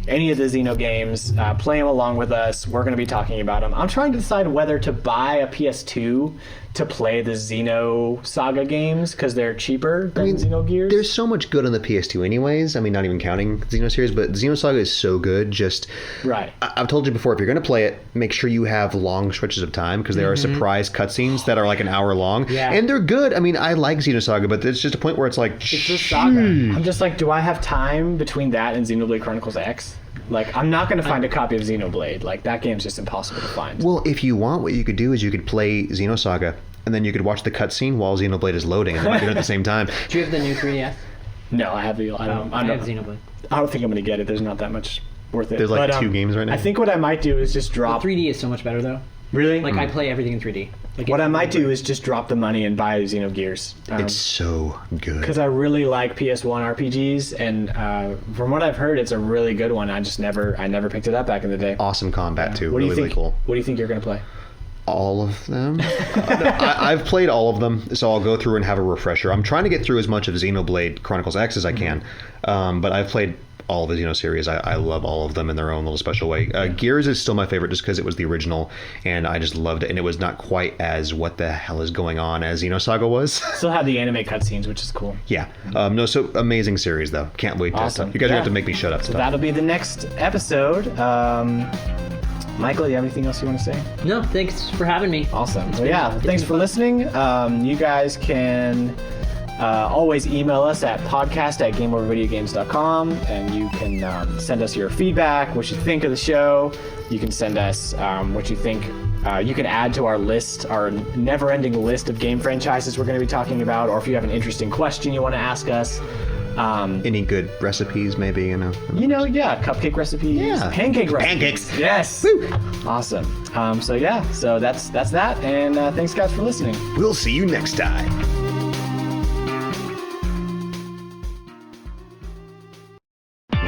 any of the Xeno games, play them along with us. We're going to be talking about them. I'm trying to decide whether to buy a PS2 to play the Xenosaga games, because they're cheaper than Xenogears. There's so much good on the PS2 anyways. I mean, not even counting Xenoseries, but Xenosaga is so good. Just right. I've told you before, if you're going to play it, make sure you have long stretches of time, because there are surprise cutscenes that are like an hour long. Yeah. And they're good. I mean, I like Xenosaga, but there's just a point where it's like, it's just Saga. I'm just like, do I have time between that and Xenoblade Chronicles X? Like, I'm not going to find a copy of Xenoblade. Like, that game's just impossible to find. Well, if you want, what you could do is you could play Xenosaga, and then you could watch the cutscene while Xenoblade is loading, and then you can do it at the same time. Do you have the new 3DS? No, I have the. I don't have Xenoblade. I don't think I'm going to get it. There's not that much worth it. There's like 2 games right now. I think what I might do is just drop. The 3D is so much better though. Really? Like I play everything in 3D. Like what I might do is just drop the money and buy Xenogears. It's so good. Because I really like PS1 RPGs, and from what I've heard, it's a really good one. I never picked it up back in the day. Awesome combat too. What do you really think? Cool. What do you think you're going to play? All of them. I've played all of them, so I'll go through and have a refresher. I'm trying to get through as much of Xenoblade Chronicles X as I can, but I've played all of the Xeno series. I love all of them in their own little special way. Gears is still my favorite just because it was the original, and I just loved it, and it was not quite as what the hell is going on as Xenosaga was. Still have the anime cutscenes, which is cool. Yeah. No, so amazing series, though. Can't wait Awesome. to... You guys are going Yeah. to have to make me shut up. So that'll be the next episode. Michael, do you have anything else you want to say? No, thanks for having me. Awesome. So yeah, thanks for listening. You guys can always email us at podcast@gameovervideogames.com, and you can send us your feedback, what you think of the show. You can send us what you think. You can add to our list, our never-ending list of game franchises we're going to be talking about, or if you have an interesting question you want to ask us. Any good recipes, maybe, yeah, cupcake recipes, pancake recipes. Pancakes. Yes. Woo. Awesome. So that's that, and thanks guys for listening. We'll see you next time.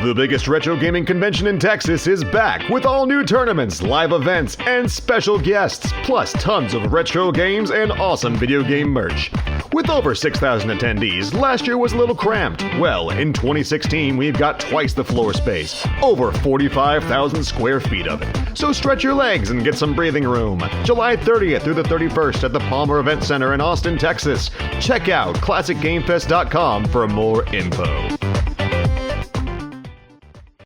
The biggest retro gaming convention in Texas is back with all new tournaments, live events, and special guests, plus tons of retro games and awesome video game merch. With over 6,000 attendees, last year was a little cramped. Well, in 2016, we've got twice the floor space, over 45,000 square feet of it. So stretch your legs and get some breathing room. July 30th through the 31st at the Palmer Event Center in Austin, Texas. Check out ClassicGameFest.com for more info.